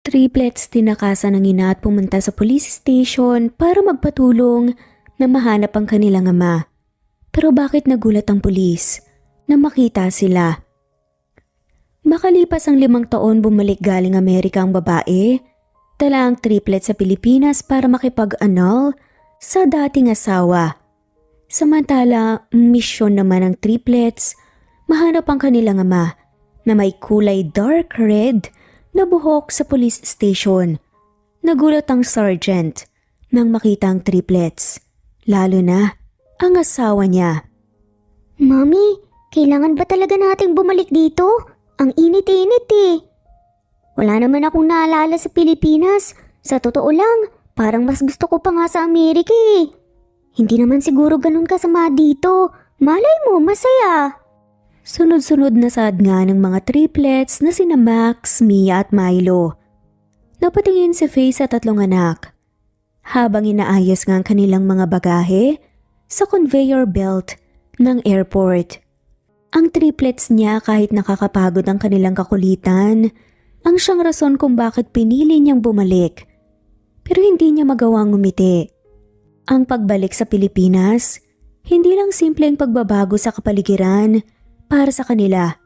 Triplets tinakasan ng ina at pumunta sa police station para magpatulong na mahanap ang kanilang ama. Pero bakit nagulat ang pulis na makita sila? Makalipas ang 5 taon bumalik galing Amerika ang babae, dala ang triplets sa Pilipinas para makipag-annul sa dating asawa. Samantala, misyon naman ng triplets, mahanap ang kanilang ama na may kulay dark red na buhok sa police station. Nagulat ang sergeant nang makita ang triplets, lalo na ang asawa niya. Mami, kailangan ba talaga nating bumalik dito? Ang init-init eh. Wala naman akong naalala sa Pilipinas. Sa totoo lang, parang mas gusto ko pa nga sa Amerika eh. Hindi naman siguro ganun kasama dito. Malay mo, masaya. Sunod-sunod na sad nga ng mga triplets na sina Max, Mia at Milo. Napatingin si Faye sa 3 anak. Habang inaayos nga ang kanilang mga bagahe sa conveyor belt ng airport. Ang triplets niya kahit nakakapagod ang kanilang kakulitan, ang siyang rason kung bakit pinili niyang bumalik. Pero hindi niya magawang ngumiti. Ang pagbalik sa Pilipinas, hindi lang simpleng pagbabago sa kapaligiran para sa kanila.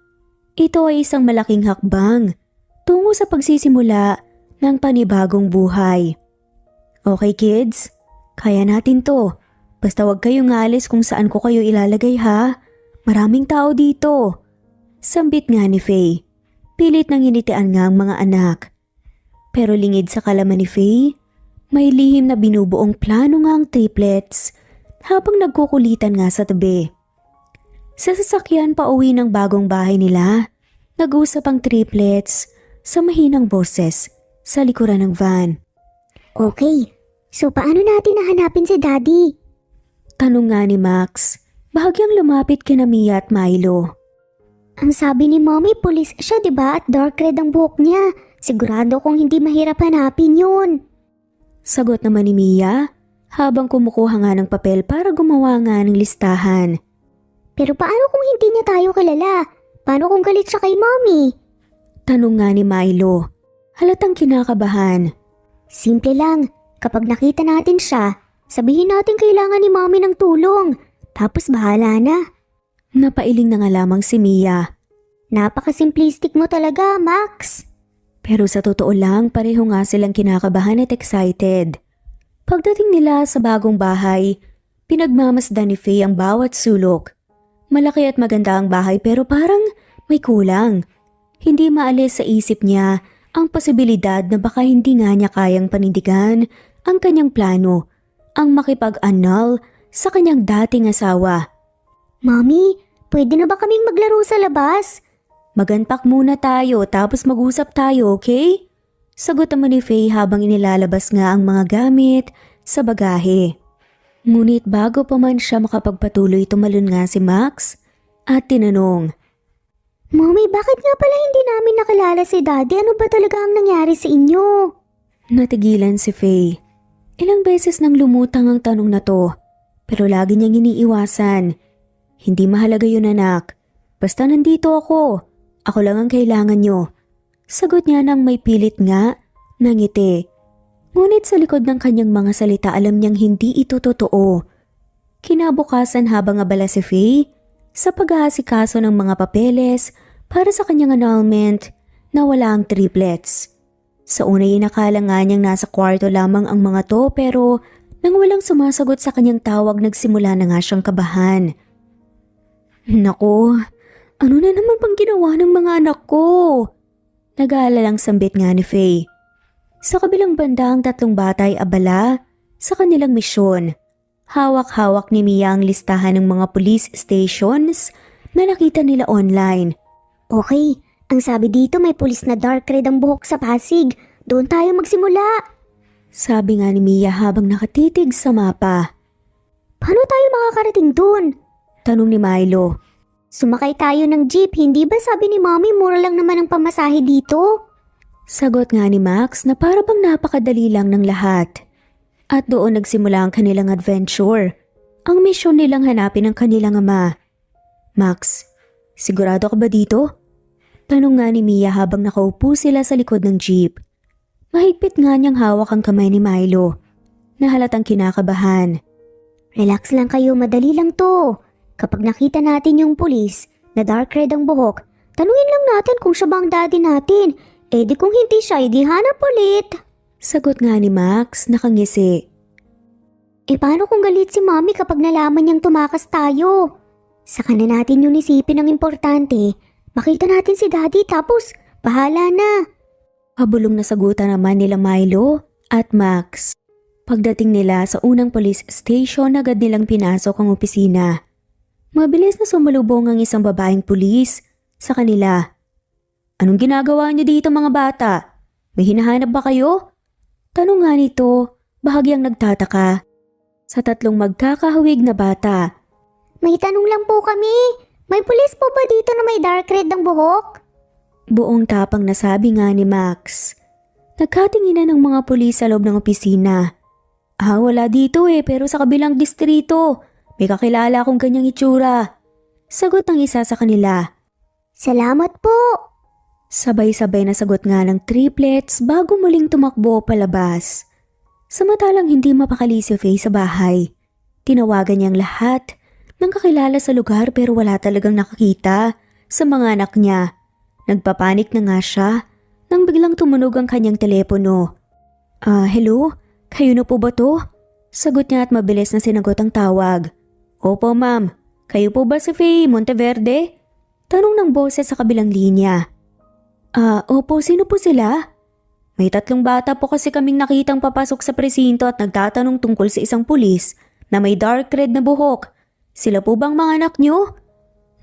Ito ay isang malaking hakbang tungo sa pagsisimula ng panibagong buhay. Okay kids, kaya natin to. Basta wag kayong alis kung saan ko kayo ilalagay ha. Maraming tao dito. Sambit nga ni Faye. Pilit nang initian nga ang mga anak. Pero lingid sa kalaman ni Faye, may lihim na binubuong plano nga ang triplets habang nagkukulitan nga sa tabi. Sa sasakyan pa uwi ng bagong bahay nila, nag-usap ang triplets sa mahinang boses sa likuran ng van. Okay, so paano natin nahanapin si Daddy? Tanong nga ni Max, bahagyang lumapit kina Mia at Milo. Ang sabi ni Mommy, pulis siya diba at dark red ang buhok niya. Sigurado kong hindi mahirap hanapin yun. Sagot naman ni Mia habang kumukuha nga ng papel para gumawa nga ng listahan. Pero paano kung hindi niya tayo kilala? Paano kung galit siya kay Mommy? Tanong nga ni Milo, halatang kinakabahan. Simple lang, kapag nakita natin siya, sabihin natin kailangan ni Mommy ng tulong. Tapos bahala na. Napailing na nga lamang si Mia. Napaka-simplistic mo talaga, Max. Pero sa totoo lang, pareho nga silang kinakabahan at excited. Pagdating nila sa bagong bahay, pinagmamasdan ni Faye ang bawat sulok. Malaki at maganda ang bahay pero parang may kulang. Hindi maalis sa isip niya ang posibilidad na baka hindi nga niya kayang panindigan ang kanyang plano, ang makipag-annul sa kanyang dating asawa. Mommy, pwede na ba kaming maglaro sa labas? Maganpak muna tayo tapos mag-usap tayo, okay? Sagot naman ni Faye habang inilalabas nga ang mga gamit sa bagahe. Ngunit bago pa man siya makapagpatuloy, tumalon nga si Max at tinanong. Mommy, bakit nga pala hindi namin nakilala si Daddy? Ano ba talaga ang nangyari sa inyo? Natigilan si Faye. Ilang beses nang lumutang ang tanong na to, pero lagi niyang iniiwasan. Hindi mahalaga yun anak. Basta nandito ako. Ako lang ang kailangan nyo. Sagot niya nang may pilit nga na ngiti. Ngunit sa likod ng kanyang mga salita alam niyang hindi ito totoo. Kinabukasan habang abala si Faye sa pag-aasikaso ng mga papeles para sa kanyang annulment na wala ang triplets. Sa unay inakala nga niyang nasa kwarto lamang ang mga to pero nang walang sumasagot sa kanyang tawag nagsimula na nga siyang kabahan. Nako, ano na naman pang ginawa ng mga anak ko? Nag-aalalang sambit nga ni Faye. Sa kabilang banda ang 3 bata ay abala sa kanilang misyon. Hawak-hawak ni Mia ang listahan ng mga police stations na nakita nila online. Okay, ang sabi dito may pulis na dark red ang buhok sa Pasig. Doon tayo magsimula. Sabi nga ni Mia habang nakatitig sa mapa. Paano tayo makakarating doon? Tanong ni Milo. Sumakay tayo ng jeep, hindi ba sabi ni Mommy mura lang naman ang pamasahe dito? Sagot nga ni Max na para bang napakadali lang ng lahat. At doon nagsimula ang kanilang adventure. Ang misyon nilang hanapin ang kanilang ama. Max, sigurado ka ba dito? Tanong nga ni Mia habang nakaupo sila sa likod ng jeep. Mahigpit nga niyang hawak ang kamay ni Milo na halatang kinakabahan. Relax lang kayo, madali lang to. Kapag nakita natin yung pulis na dark red ang buhok, tanungin lang natin kung siya ba ang daddy natin. Eh di kung hindi siya, edi hanap ulit. Sagot nga ni Max nakangisi. Eh paano kung galit si Mommy kapag nalaman niyang tumakas tayo? Saka na natin yun isipin ang importante. Makita natin si daddy tapos bahala na. Pabulong na sagutan naman nila Milo at Max. Pagdating nila sa unang police station, agad nilang pinasok ang opisina. Mabilis na sumalubong ang isang babaeng pulis sa kanila. Anong ginagawa niyo dito mga bata? May hinahanap ba kayo? Tanong nga nito, bahagyang nagtataka. Sa tatlong magkakahawig na bata. May tanong lang po kami. May pulis po ba dito na may dark red ang buhok? Buong tapang nasabi nga ni Max. Nagkatinginan ng mga pulis sa loob ng opisina. Wala dito pero sa kabilang distrito. May kakilala akong ganyang itsura. Sagot ng isa sa kanila. Salamat po. Sabay-sabay na sagot nga ng triplets bago muling tumakbo palabas. Samantalang hindi mapakali si Faye sa bahay. Tinawagan niyang lahat ng kakilala sa lugar pero wala talagang nakakita sa mga anak niya. Nagpapanik na nga siya nang biglang tumunog ang kanyang telepono. Hello? Kayo na po ba to? Sagot niya at mabilis na sinagot ang tawag. Opo ma'am, kayo po ba si Faye Monteverde? Tanong ng boses sa kabilang linya. Opo, sino po sila? May 3 bata po kasi kaming nakitang papasok sa presinto at nagtatanong tungkol sa isang pulis na may dark red na buhok. Sila po bang mga anak niyo?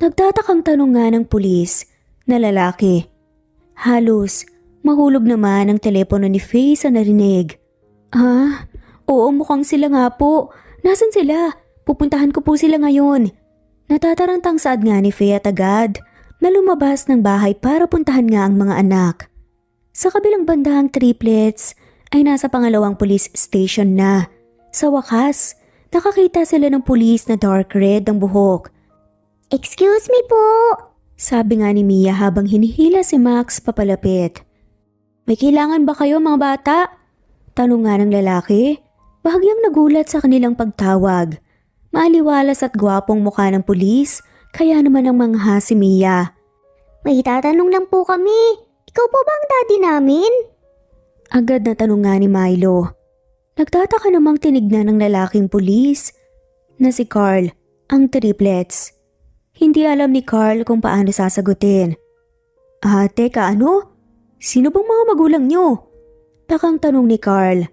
Nagtatakang tanong nga ng pulis na lalaki. Halos mahulog naman ang telepono ni Faye sa narinig. Oo mukhang sila nga po. Nasaan sila? Pupuntahan ko po sila ngayon. Natatarantang saad nga ni Faye at agad na lumabas ng bahay para puntahan nga ang mga anak. Sa kabilang banda ang triplets ay nasa pangalawang police station na. Sa wakas, nakakita sila ng pulis na dark red ang buhok. Excuse me po. Sabi nga ni Mia habang hinihila si Max papalapit. May kailangan ba kayo mga bata? Tanong nga ng lalaki. Bahagyang nagulat sa kanilang pagtawag. Maaliwalas at gwapong mukha ng pulis, kaya naman ang mangha si Mia. May tatanong lang po kami. Ikaw po ba ang daddy namin? Agad na tanong nga ni Milo. Nagtataka namang tinignan ng lalaking pulis na si Carl, ang triplets. Hindi alam ni Carl kung paano sasagutin. Teka ano? Sino bang mga magulang niyo? Takang tanong ni Carl.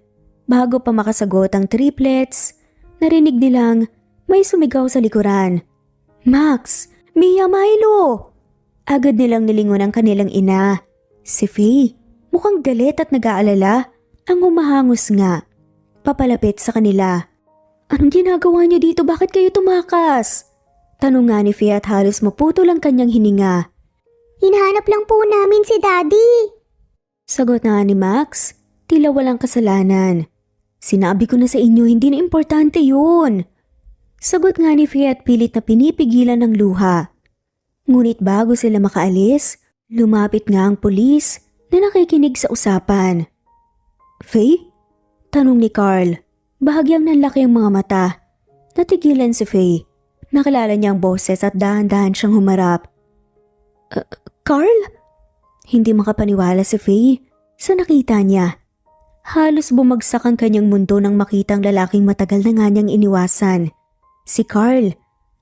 Bago pa makasagot ang triplets, narinig nilang may sumigaw sa likuran. Max! Mia, Milo! Agad nilang nilingon ang kanilang ina. Si Faye, mukhang galit at nag-aalala, ang humahangos nga. Papalapit sa kanila. Anong ginagawa niyo dito? Bakit kayo tumakas? Tanong nga ni Faye at halos maputol ang kanyang hininga. Hinahanap lang po namin si daddy. Sagot nga ni Max, tila walang kasalanan. Sinabi ko na sa inyo, hindi na importante yun. Sagot nga ni Faye at pilit na pinipigilan ng luha. Ngunit bago sila makaalis, lumapit nga ang pulis na nakikinig sa usapan. Faye? Tanong ni Carl. Bahagyang nanlaki ang mga mata. Natigilan si Faye. Nakilala niya ang boses at dahan-dahan siyang humarap. Carl? Hindi makapaniwala si Faye sa nakita niya. Halos bumagsak ang kanyang mundo nang makitang lalaking matagal na nga niyang iniwasan. Si Carl,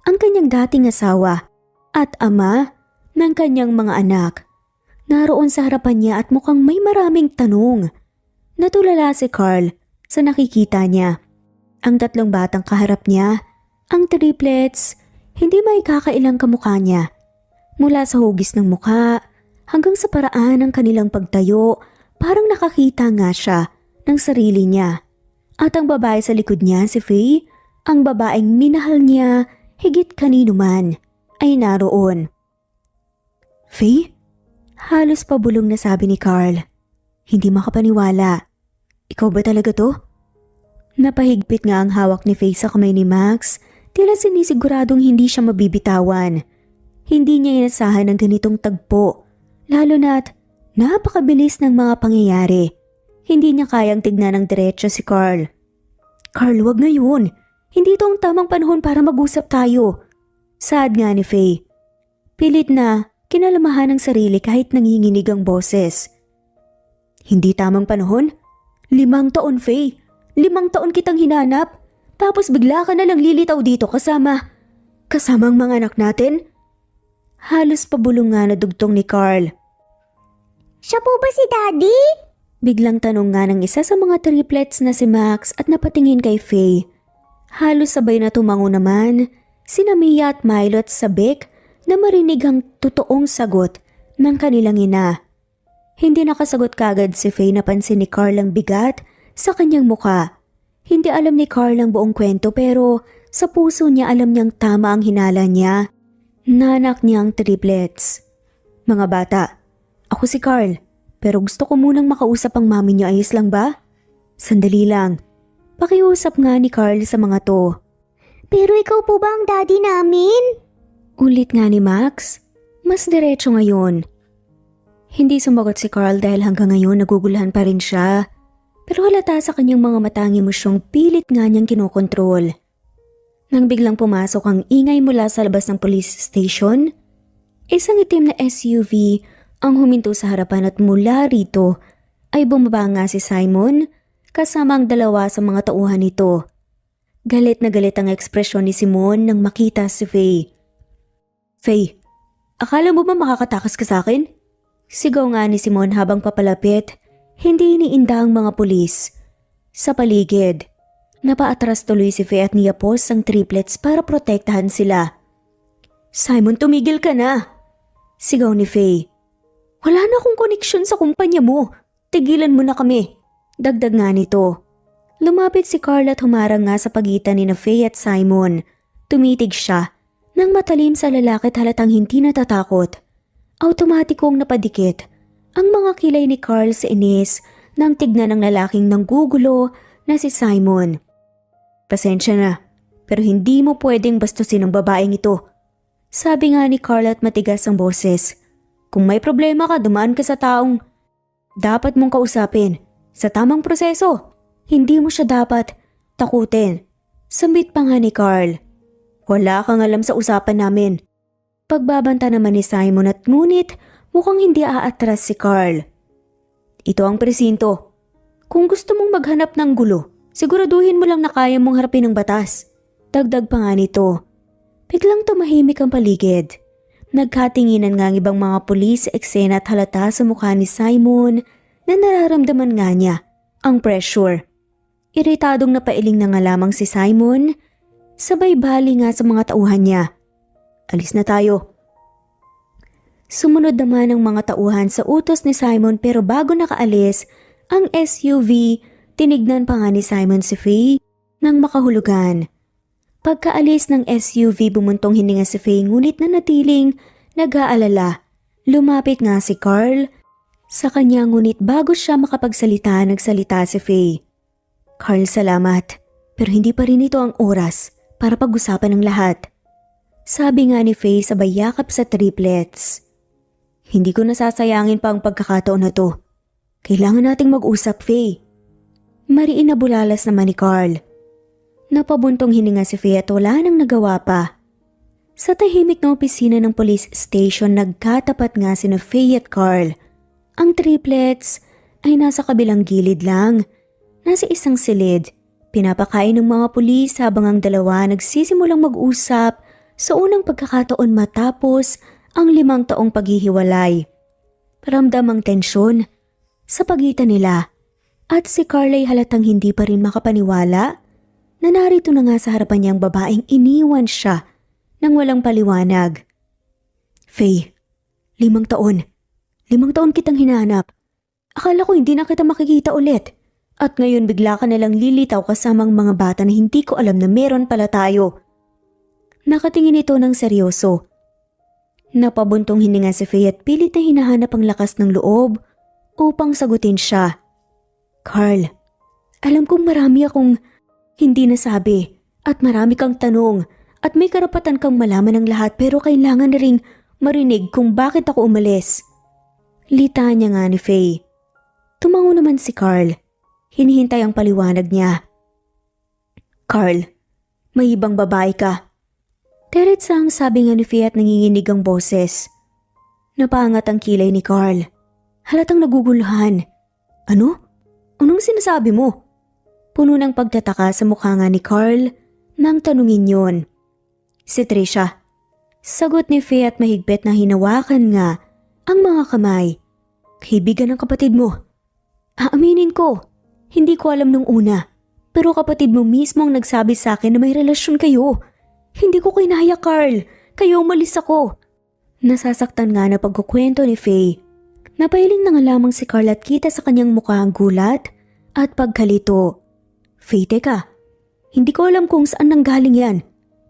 ang kanyang dating asawa at ama ng kanyang mga anak. Naroon sa harapan niya at mukhang may maraming tanong. Natulala si Carl sa nakikita niya. Ang 3 batang kaharap niya, ang triplets, hindi may kakailang kamukha niya. Mula sa hugis ng mukha hanggang sa paraan ng kanilang pagtayo, parang nakakita nga siya ng sarili niya. At ang babae sa likod niya, si Faye, ang babaeng minahal niya higit kanino man, ay naroon. Faye? Halos pabulong na sabi ni Carl. Hindi makapaniwala. Ikaw ba talaga to? Napahigpit nga ang hawak ni Faye sa kamay ni Max, tila sinisiguradong hindi siya mabibitawan. Hindi niya inasahan ng ganitong tagpo, lalo na't napakabilis ng mga pangyayari. Hindi niya kayang tignan ng diretso si Carl. Carl, wag ngayon. Hindi ito ang tamang panahon para mag-usap tayo. Saad nga ni Faye. Pilit na kinalamahan ng sarili kahit nanginginig ang boses. Hindi tamang panahon? 5 taon, Faye. 5 taon kitang hinanap. Tapos bigla ka na lang lilitaw dito kasama ang mga anak natin? Halos pabulong nga na dugtong ni Carl. Siya po ba si Daddy? Biglang tanong nga ng isa sa mga triplets na si Max at napatingin kay Faye. Halos sabay na tumango naman sina Mia at Milo at sabik na marinig ang totoong sagot ng kanilang ina. Hindi nakasagot kagad si Faye, napansin ni Carl ang bigat sa kanyang muka. Hindi alam ni Carl ang buong kwento pero sa puso niya alam niyang tama ang hinala niya. Nanak niyang triplets. Mga bata, ako si Carl. Pero gusto ko munang makausap ang mami niyo, ayos lang ba? Sandali lang. Pakiusap nga ni Carl sa mga to. Pero ikaw po ba ang daddy namin? Ulit nga ni Max. Mas diretso ngayon. Hindi sumagot si Carl dahil hanggang ngayon naguguluhan pa rin siya. Pero halata sa kanyang mga mata ang emosyong pilit nga niyang kinokontrol. Nang biglang pumasok ang ingay mula sa labas ng police station, isang itim na SUV ang huminto sa harapan at mula rito ay bumaba nga si Simon kasama ang 2 sa mga tauhan nito. Galit na galit ang ekspresyon ni Simon nang makita si Faye. Faye, akala mo ba makakatakas ka sa akin? Sigaw nga ni Simon habang papalapit, hindi iniinda ang mga pulis. Sa paligid, napaatras tuloy si Faye at niyapos ang triplets para protektahan sila. Simon, tumigil ka na! Sigaw ni Faye. Wala na akong koneksyon sa kumpanya mo. Tigilan mo na kami. Dagdag nga nito. Lumapit si Carl at humarang nga sa pagitan ni Faye at Simon. Tumitig siya nang matalim sa lalaki at halatang hindi natatakot. Automatikong napadikit ang mga kilay ni Carl sa inis nang tignan ng lalaking nanggugulo na si Simon. Pasensya na, pero hindi mo pwedeng bastusin ang babaeng ito. Sabi nga ni Carl at matigas ang boses. Kung may problema ka, dumaan ka sa taong dapat mong kausapin sa tamang proseso. Hindi mo siya dapat takutin. Sambit pa nga ni Carl. Wala kang alam sa usapan namin. Pagbabanta naman ni Simon at ngunit mukhang hindi aatras si Carl. Ito ang presinto. Kung gusto mong maghanap ng gulo, siguraduhin mo lang na kaya mong harapin ang batas. Dagdag pa nga nito. Biglang tumahimik ang paligid. Nagkatinginan nga ang ibang mga pulis sa eksena at halata sa mukha ni Simon na nararamdaman nga niya ang pressure. Iritadong napailing na nga lamang si Simon, sabay bali nga sa mga tauhan niya. Alis na tayo. Sumunod naman ang mga tauhan sa utos ni Simon pero bago nakaalis ang SUV, tinignan pa nga ni Simon si Faye nang makahulugan. Pagkaalis ng SUV, bumuntong hininga si Faye ngunit nanatiling nag-aalala. Lumapit nga si Carl sa kanya ngunit bago siya makapagsalita, nagsalita si Faye. Carl, salamat. Pero hindi pa rin ito ang oras para pag-usapan ng lahat. Sabi nga ni Faye sabay yakap sa triplets. Hindi ko nasasayangin pa ang pagkakataon na to. Kailangan nating mag-usap, Faye. Mariin na bulalas naman ni Carl. Napabuntong hininga si Faye at wala nang nagawa pa. Sa tahimik na opisina ng police station, nagkatapat nga sina Faye at Carl. Ang triplets ay nasa kabilang gilid lang. Nasa isang silid, pinapakain ng mga pulis habang ang 2 nagsisimulang mag-usap sa unang pagkakataon matapos ang 5 taong paghihiwalay. Ramdam ang tensyon sa pagitan nila at si Carl ay halatang hindi pa rin makapaniwala na narito na nga sa harapan niya ang babaeng iniwan siya nang walang paliwanag. Faye, 5 taon. 5 taon kitang hinahanap. Akala ko hindi na kita makikita ulit. At ngayon bigla ka nalang lilitaw kasamang mga bata na hindi ko alam na meron pala tayo. Nakatingin ito ng seryoso. Napabuntong hininga si Faye at pilit na hinahanap ang lakas ng loob upang sagutin siya. Carl, alam kong marami akong hindi nasabi at marami kang tanong at may karapatan kang malaman ng lahat pero kailangan na ring marinig kung bakit ako umalis. Lita niya nga ni Faye. Tumango naman si Carl. Hinihintay ang paliwanag niya. Carl, may ibang babae ka. Diretsang sabi nga ni Faye at nanginginig ang boses. Napaangat ang kilay ni Carl. Halatang naguguluhan. Ano? Anong sinasabi mo? Puno ng pagtataka sa mukha nga ni Carl nang tanungin yon. Si Trisha. Sagot ni Faye at mahigpit na hinawakan nga ang mga kamay. Kaibigan ng kapatid mo. Aaminin ko, hindi ko alam nung una. Pero kapatid mo mismo ang nagsabi sa akin na may relasyon kayo. Hindi ko kinaya, Carl. Kayo umalis ako. Nasasaktan nga na pagkukwento ni Faye. Napahiling na nga lamang si Carl at kita sa kanyang mukha ang gulat at pagkalito. Faye, teka. Hindi ko alam kung saan nanggaling yan.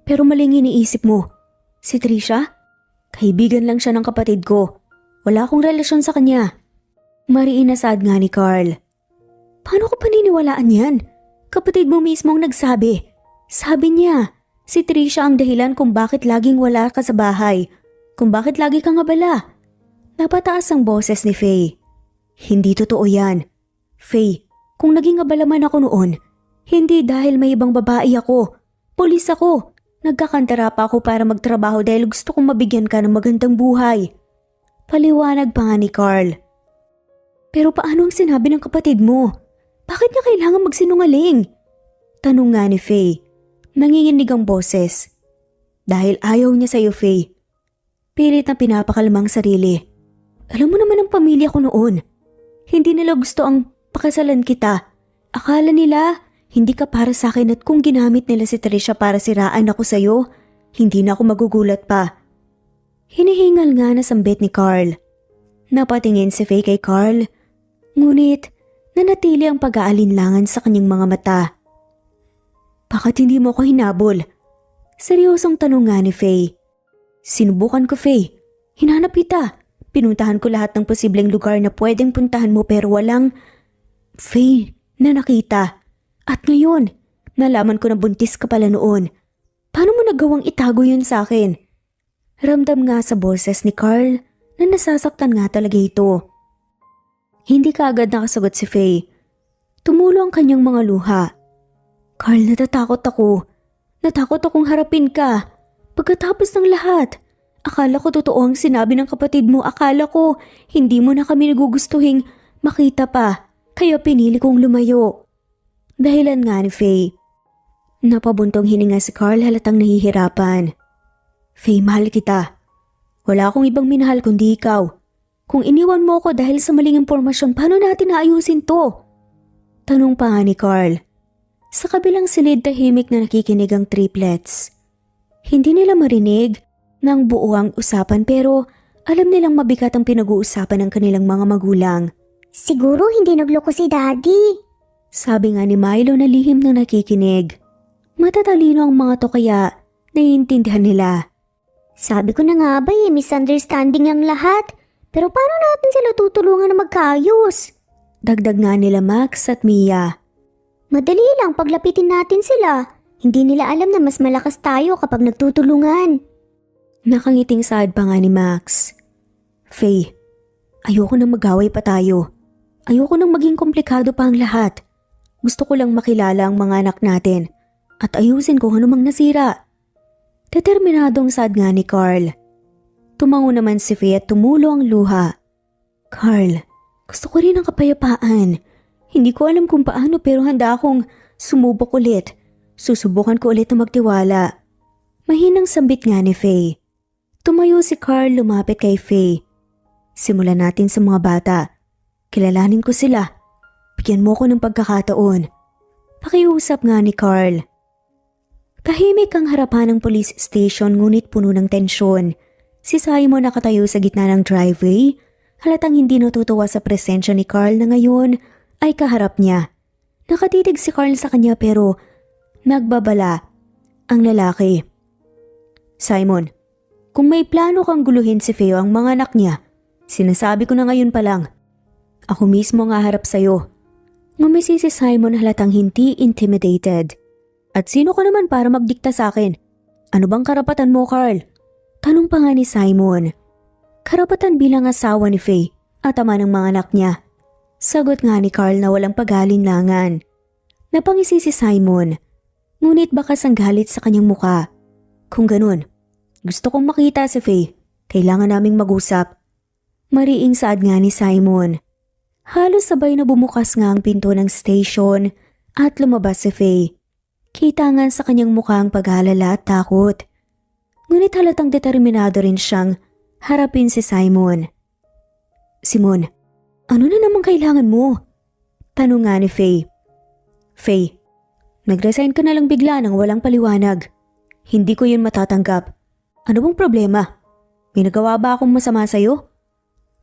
Pero maling iniisip mo. Si Trisha? Kaibigan lang siya ng kapatid ko. Wala akong relasyon sa kanya. Mariinasad nga ni Carl. Paano ko paniniwalaan yan? Kapatid mo mismo ang nagsabi. Sabi niya, si Trisha ang dahilan kung bakit laging wala ka sa bahay. Kung bakit lagi kang abala. Napataas ang boses ni Faye. Hindi totoo yan. Faye, kung naging abala man ako noon, hindi dahil may ibang babae ako. Pulis ako. Nagkakantara pa ako para magtrabaho dahil gusto kong mabigyan ka ng magandang buhay. Paliwanag pa nga ni Carl. Pero paano ang sinabi ng kapatid mo? Bakit niya kailangan magsinungaling? Tanong nga ni Faye. Nanginginig ang boses. Dahil ayaw niya sa'yo, Faye. Pilit na pinapakalmang sarili. Alam mo naman ang pamilya ko noon. Hindi nila gusto ang pakasalan kita. Akala nila hindi ka para sa akin at kung ginamit nila si Trisha para siraan ako sa'yo, hindi na ako magugulat pa. Hinihingal nga na sambit ni Carl. Napatingin si Faye kay Carl. Ngunit nanatili ang pag-aalinlangan sa kanyang mga mata. Bakit hindi mo ko hinabol? Seryosong tanong nga ni Faye. Sinubukan ko, Faye. Hinanap kita. Pinuntahan ko lahat ng posibleng lugar na pwedeng puntahan mo pero walang Faye na nakita. At ngayon, nalaman ko na buntis ka pala noon. Paano mo nagawang itago yun sa akin? Ramdam nga sa boses ni Carl na nasasaktan nga talaga ito. Hindi kaagad nakasagot si Faye. Tumulo ang kanyang mga luha. Carl, natatakot ako. Natakot akong harapin ka. Pagkatapos ng lahat, akala ko totoo ang sinabi ng kapatid mo. Akala ko hindi mo na kami nagugustuhing makita pa. Kaya pinili kong lumayo. Dahilan nga ni Faye. Napabuntong hininga si Carl halatang nahihirapan. Faye, mahal kita. Wala akong ibang minahal kundi ikaw. Kung iniwan mo ko dahil sa maling impormasyon, paano natin naayusin to? Tanong pa nga ni Carl. Sa kabilang silid tahimik na nakikinig ang triplets. Hindi nila marinig ng buo ang usapan pero alam nilang mabigat ang pinag-uusapan ng kanilang mga magulang. Siguro hindi nagloko si Daddy. Sabi nga ni Milo na lihim na nakikinig. Matatalino ang mga to kaya naiintindihan nila. Sabi ko na nga ba misunderstanding ang lahat. Pero paano natin sila tutulungan na magkaayos? Dagdag nga nila Max at Mia. Madali lang paglapitin natin sila. Hindi nila alam na mas malakas tayo kapag nagtutulungan. Nakangiting saad pa nga ni Max. Faye, ayoko nang mag-away pa tayo. Ayoko nang maging komplikado pa ang lahat. Gusto ko lang makilala ang mga anak natin at ayusin kung ano mang nasira. Determinadong saad nga ni Carl. Tumango naman si Faye at tumulo ang luha. Carl, gusto ko rin ang kapayapaan. Hindi ko alam kung paano pero handa akong sumubok ulit. Susubukan ko ulit na magtiwala. Mahinang sambit nga ni Faye. Tumayo si Carl lumapit kay Faye. Simulan natin sa mga bata. Kilalanin ko sila. Bigyan mo ko ng pagkakataon. Pakiusap nga ni Carl. Tahimik ang harapan ng police station ngunit puno ng tensyon. Si Simon nakatayo sa gitna ng driveway. Halatang hindi natutuwa sa presensya ni Carl na ngayon ay kaharap niya. Nakatitig si Carl sa kanya pero nagbabala ang lalaki. Simon, kung may plano kang guluhin si Faye ang mga anak niya, sinasabi ko na ngayon pa lang. Ako mismo ang haharap sa'yo. Ngumisi si Simon halatang hindi intimidated. At sino ka naman para magdikta sa akin? Ano bang karapatan mo, Carl? Tanong pa nga ni Simon. Karapatan bilang asawa ni Faye at ama ng mga anak niya. Sagot nga ni Carl na walang pag-alinlangan. Napangisi si Simon, ngunit bakas ang galit sa kanyang muka. Kung ganun, gusto kong makita si Faye. Kailangan naming mag-usap. Mariing saad nga ni Simon. Halos sabay na bumukas nga ang pinto ng station at lumabas si Faye. Kita nga sa kanyang mukha ang pag-alala at takot. Ngunit halatang determinado rin siyang harapin si Simon. Simon, ano na namang kailangan mo? Tanong nga ni Faye. Faye, nag-resign ka na lang bigla nang walang paliwanag. Hindi ko yun matatanggap. Ano bang problema? May nagawa ba akong masama sa'yo?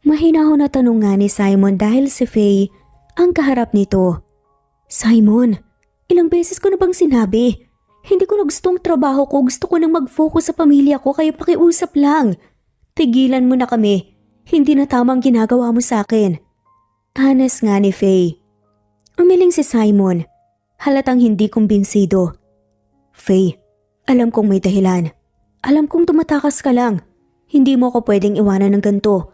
Mahinahon na tanong nga ni Simon dahil si Faye ang kaharap nito. Simon, ilang beses ko na bang sinabi? Hindi ko na gustong trabaho ko, gusto ko nang mag-focus sa pamilya ko kaya pakiusap lang. Tigilan mo na kami, hindi na tamang ginagawa mo sa akin. Honest nga ni Faye. Umiling si Simon, halatang hindi kumbinsido. Faye, alam kong may dahilan. Alam kong tumatakas ka lang. Hindi mo ako pwedeng iwanan ng ganito.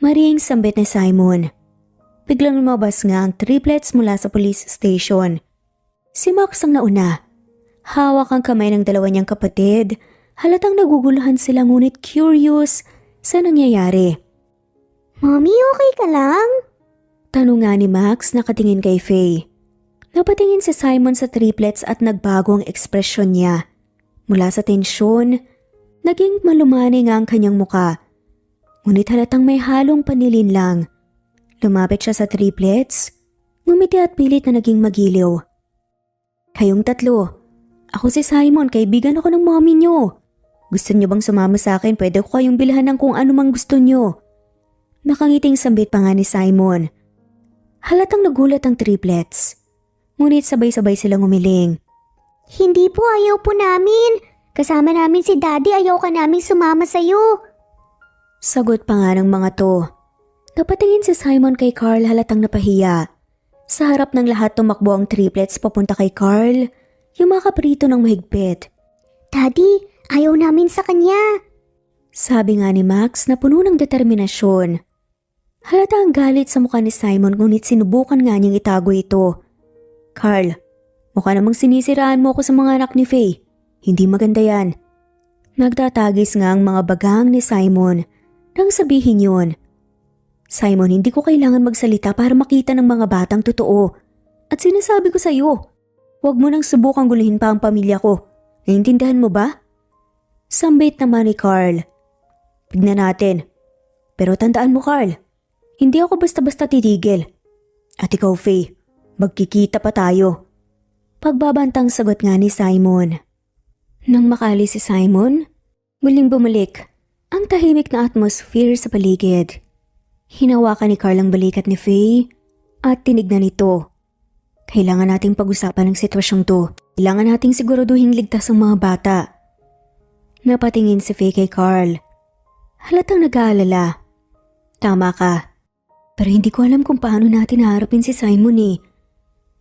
Mariing sambit ni Simon. Biglang lumabas nga ang triplets mula sa police station. Si Max ang nauna. Hawak ang kamay ng dalawa niyang kapatid. Halatang naguguluhan sila ngunit curious sa nangyayari. Mommy, okay ka lang? Tanong nga ni Max nakatingin kay Faye. Napatingin si Simon sa triplets at nagbago ang ekspresyon niya. Mula sa tensyon, naging malumani nga ang kanyang muka. Ngunit halatang may halong panlilinlang. Lumapit siya sa triplets, ngumiti at pilit na naging magiliw. Kayong tatlo, ako si Simon, kaibigan ako ng mommy niyo. Gusto niyo bang sumama sa akin? Pwede ko kayong bilhan ng kung ano mang gusto niyo. Nakangiting sambit pa nga ni Simon. Halatang nagulat ang triplets. Ngunit sabay-sabay silang umiling. Hindi po, ayaw po namin. Kasama namin si Daddy, ayaw ka namin sumama sa'yo. Sagot pa nga ng mga to. Napatingin si Simon kay Carl halatang napahiya. Sa harap ng lahat tumakbo ang triplets papunta kay Carl, yumakap rito ng mahigpit. Daddy, ayaw namin sa kanya. Sabi nga ni Max na puno ng determinasyon. Halata ang galit sa mukha ni Simon ngunit sinubukan nga niyang itago ito. Carl, mukha namang sinisiraan mo ako sa mga anak ni Faye. Hindi maganda yan. Nagtatagis nga ang mga bagang ni Simon nang sabihin yun. Simon, hindi ko kailangan magsalita para makita ng mga batang totoo. At sinasabi ko sa'yo, huwag mo nang subukang guluhin pa ang pamilya ko. Naiintindihan mo ba? Sambit naman ni Carl. Tignan natin. Pero tandaan mo, Carl, hindi ako basta-basta titigil. At ikaw, Faye, magkikita pa tayo. Pagbabantang sagot nga ni Simon. Nang makali si Simon, muling bumalik ang tahimik na atmosphere sa paligid. Hinawakan ni Carl ang balikat ni Faye at tinignan ito. Kailangan nating pag-usapan ang sitwasyong to. Kailangan nating siguraduhin ligtas ang mga bata. Napatingin si Faye kay Carl. Halatang nag-aalala. Tama ka. Pero hindi ko alam kung paano natin haharapin si Simon eh.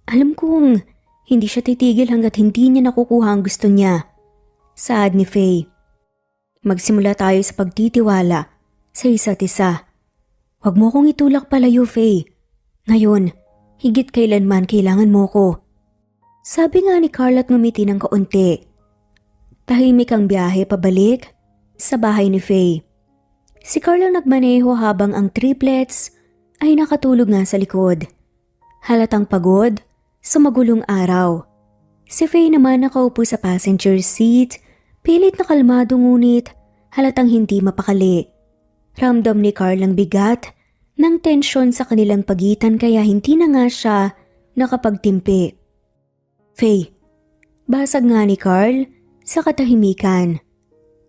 Alam kong hindi siya titigil hanggat hindi niya nakukuha ang gusto niya. Saad ni Faye. Magsimula tayo sa pagtitiwala sa isa't isa. Huwag mo akong itulak palayo, Faye. Ngayon, higit kailanman kailangan mo ko. Sabi nga ni Carl at ngumiti ng kaunti. Tahimik ang biyahe pabalik sa bahay ni Faye. Si Carl ang nagmaneho habang ang triplets ay nakatulog nga sa likod. Halatang pagod sa magulong araw. Si Faye naman nakaupo sa passenger seat, pilit na kalmado ngunit halatang hindi mapakali. Ramdam ni Carl ang bigat ng tensyon sa kanilang pagitan kaya hindi na nga siya nakapagtimpi. Faye, basag nga ni Carl sa katahimikan.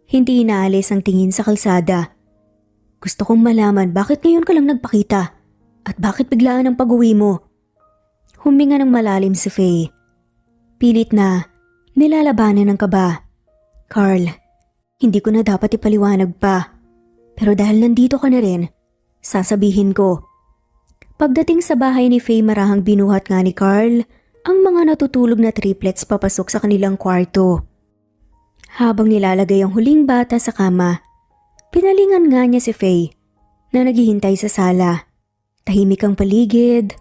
Hindi inaalis ang tingin sa kalsada. Gusto kong malaman bakit ngayon ka lang nagpakita at bakit biglaan ang pag-uwi mo. Huminga ng malalim si Faye. Pilit na nilalabanan ng kaba. Carl, hindi ko na dapat ipaliwanag pa. Pero dahil nandito ka na rin, sasabihin ko. Pagdating sa bahay ni Faye marahang binuhat nga ni Carl ang mga natutulog na triplets papasok sa kanilang kwarto. Habang nilalagay ang huling bata sa kama, pinalingan nga niya si Faye na naghihintay sa sala. Tahimik ang paligid,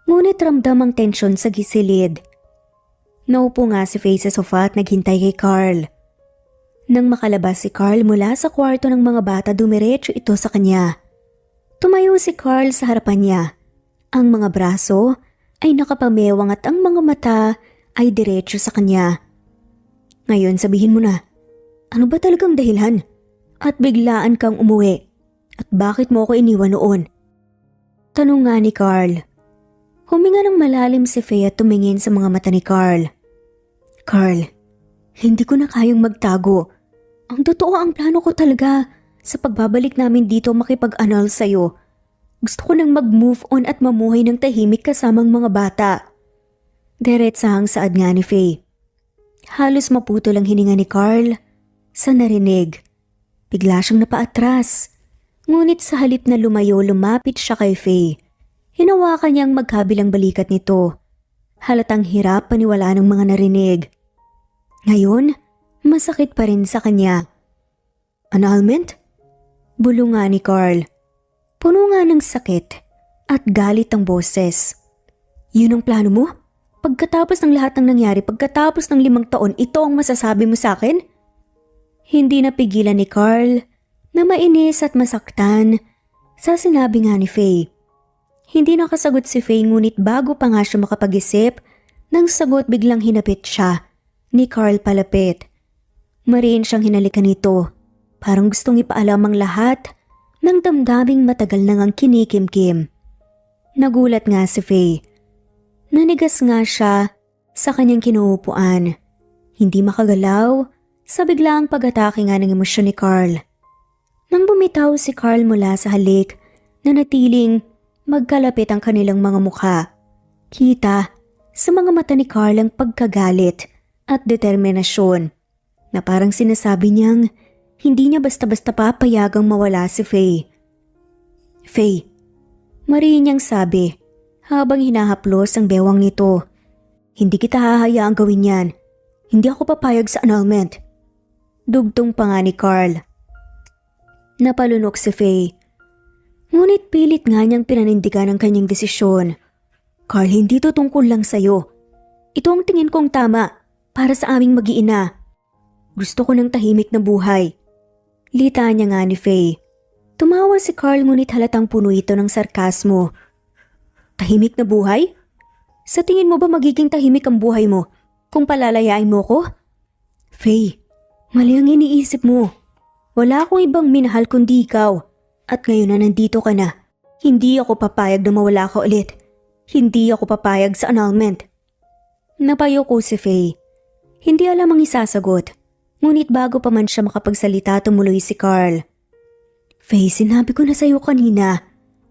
ngunit ramdam ang tensyon sa gisilid. Naupo nga si Faye sa sofa at naghintay kay Carl. Nang makalabas si Carl mula sa kwarto ng mga bata, dumiretso ito sa kanya. Tumayo si Carl sa harapan niya. Ang mga braso ay nakapamewang at ang mga mata ay diretso sa kanya. Ngayon sabihin mo na, ano ba talagang dahilan? At biglaan kang umuwi? At bakit mo ako iniwan noon? Tanong nga ni Carl. Huminga ng malalim si Faye at tumingin sa mga mata ni Carl. Carl, hindi ko na kayang magtago. Ang totoo ang plano ko talaga sa pagbabalik namin dito makipag-anal sa'yo. Gusto ko nang mag-move on at mamuhay ng tahimik kasamang mga bata. Diretsahang saad nga ni Faye. Halos maputo lang hininga ni Carl sa narinig. Bigla siyang napaatras. Ngunit sa halip na lumayo, lumapit siya kay Faye. Hinawakan niyang magkabilang balikat nito. Halatang hirap paniwala ng mga narinig. Ngayon, masakit pa rin sa kanya. Annulment? Bulong nga ni Carl. Puno nga ng sakit at galit ang boses. Yun ang plano mo? Pagkatapos ng lahat ng nangyari, pagkatapos ng 5 taon, ito ang masasabi mo sa akin? Hindi napigilan ni Carl na mainis at masaktan sa sinabi nga ni Faye. Hindi nakasagot si Faye, ngunit bago pa nga siya makapag-isip ng sagot, biglang hinapit siya ni Carl palapit. Mariin siyang hinalikan nito, parang gustong ipaalam ang lahat ng damdaming matagal nang ang kinikimkim. Nagulat nga si Faye. Nanigas nga siya sa kanyang kinuupuan. Hindi makagalaw sa biglaang pag-atake nga ng emosyon ni Carl. Nang bumitaw si Carl mula sa halik, nanatiling magkalapit ang kanilang mga mukha. Kita sa mga mata ni Carl ang pagkagalit at determinasyon na parang sinasabi niyang hindi niya basta-basta papayagang mawala si Faye. Faye, mariin niyang sabi habang hinahaplos ang bewang nito. Hindi kita hahayaang gawin yan. Hindi ako papayag sa annulment. Dugtong pa nga ni Carl. Napalunok si Faye. Ngunit pilit nga niyang pinanindigan ang kanyang desisyon. Carl, hindi to tungkol lang sa'yo. Ito ang tingin kong tama para sa aming mag-iina. Gusto ko ng tahimik na buhay. Lita niya nga ni Faye. Tumawa si Carl, ngunit halatang puno ito ng sarkasmo. Tahimik na buhay? Sa tingin mo ba magiging tahimik ang buhay mo kung palalayain mo ko? Faye, mali ang iniisip mo. Wala akong ibang minahal kundi ikaw. At ngayon na nandito ka na, hindi ako papayag na mawala ka ulit. Hindi ako papayag sa annulment. Napayoko si Faye. Hindi alam ang isasagot. Ngunit bago pa man siya makapagsalita, tumuloy si Carl. Faye, sinabi ko na sa'yo kanina.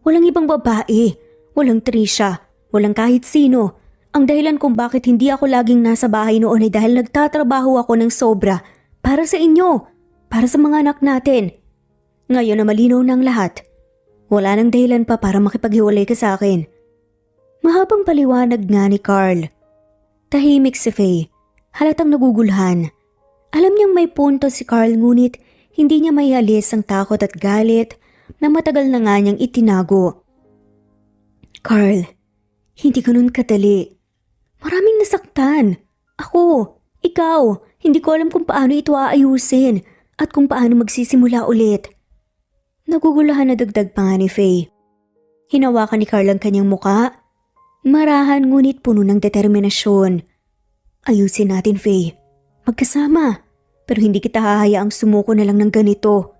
Walang ibang babae. Walang Trisha. Walang kahit sino. Ang dahilan kung bakit hindi ako laging nasa bahay noon ay dahil nagtatrabaho ako ng sobra. Para sa inyo. Para sa mga anak natin. Ngayon na malinaw na ang lahat. Wala nang dahilan pa para makipaghiwalay ka sa akin. Mahabang paliwanag nga ni Carl. Tahimik si Faye. Halatang nagugulhan. Alam niyang may punto si Carl, ngunit hindi niya maialis ang takot at galit na matagal na nga niyang itinago. Carl, hindi ganun kadali. Maraming nasaktan. Ako, ikaw, hindi ko alam kung paano ito aayusin at kung paano magsisimula ulit. Nagugulahan na dagdag pa nga ni Faye. Hinawakan ni Carl ang kanyang muka. Marahan ngunit puno ng determinasyon. Ayusin natin, Faye. Magkasama. Pero hindi kita hahayaang sumuko na lang ng ganito.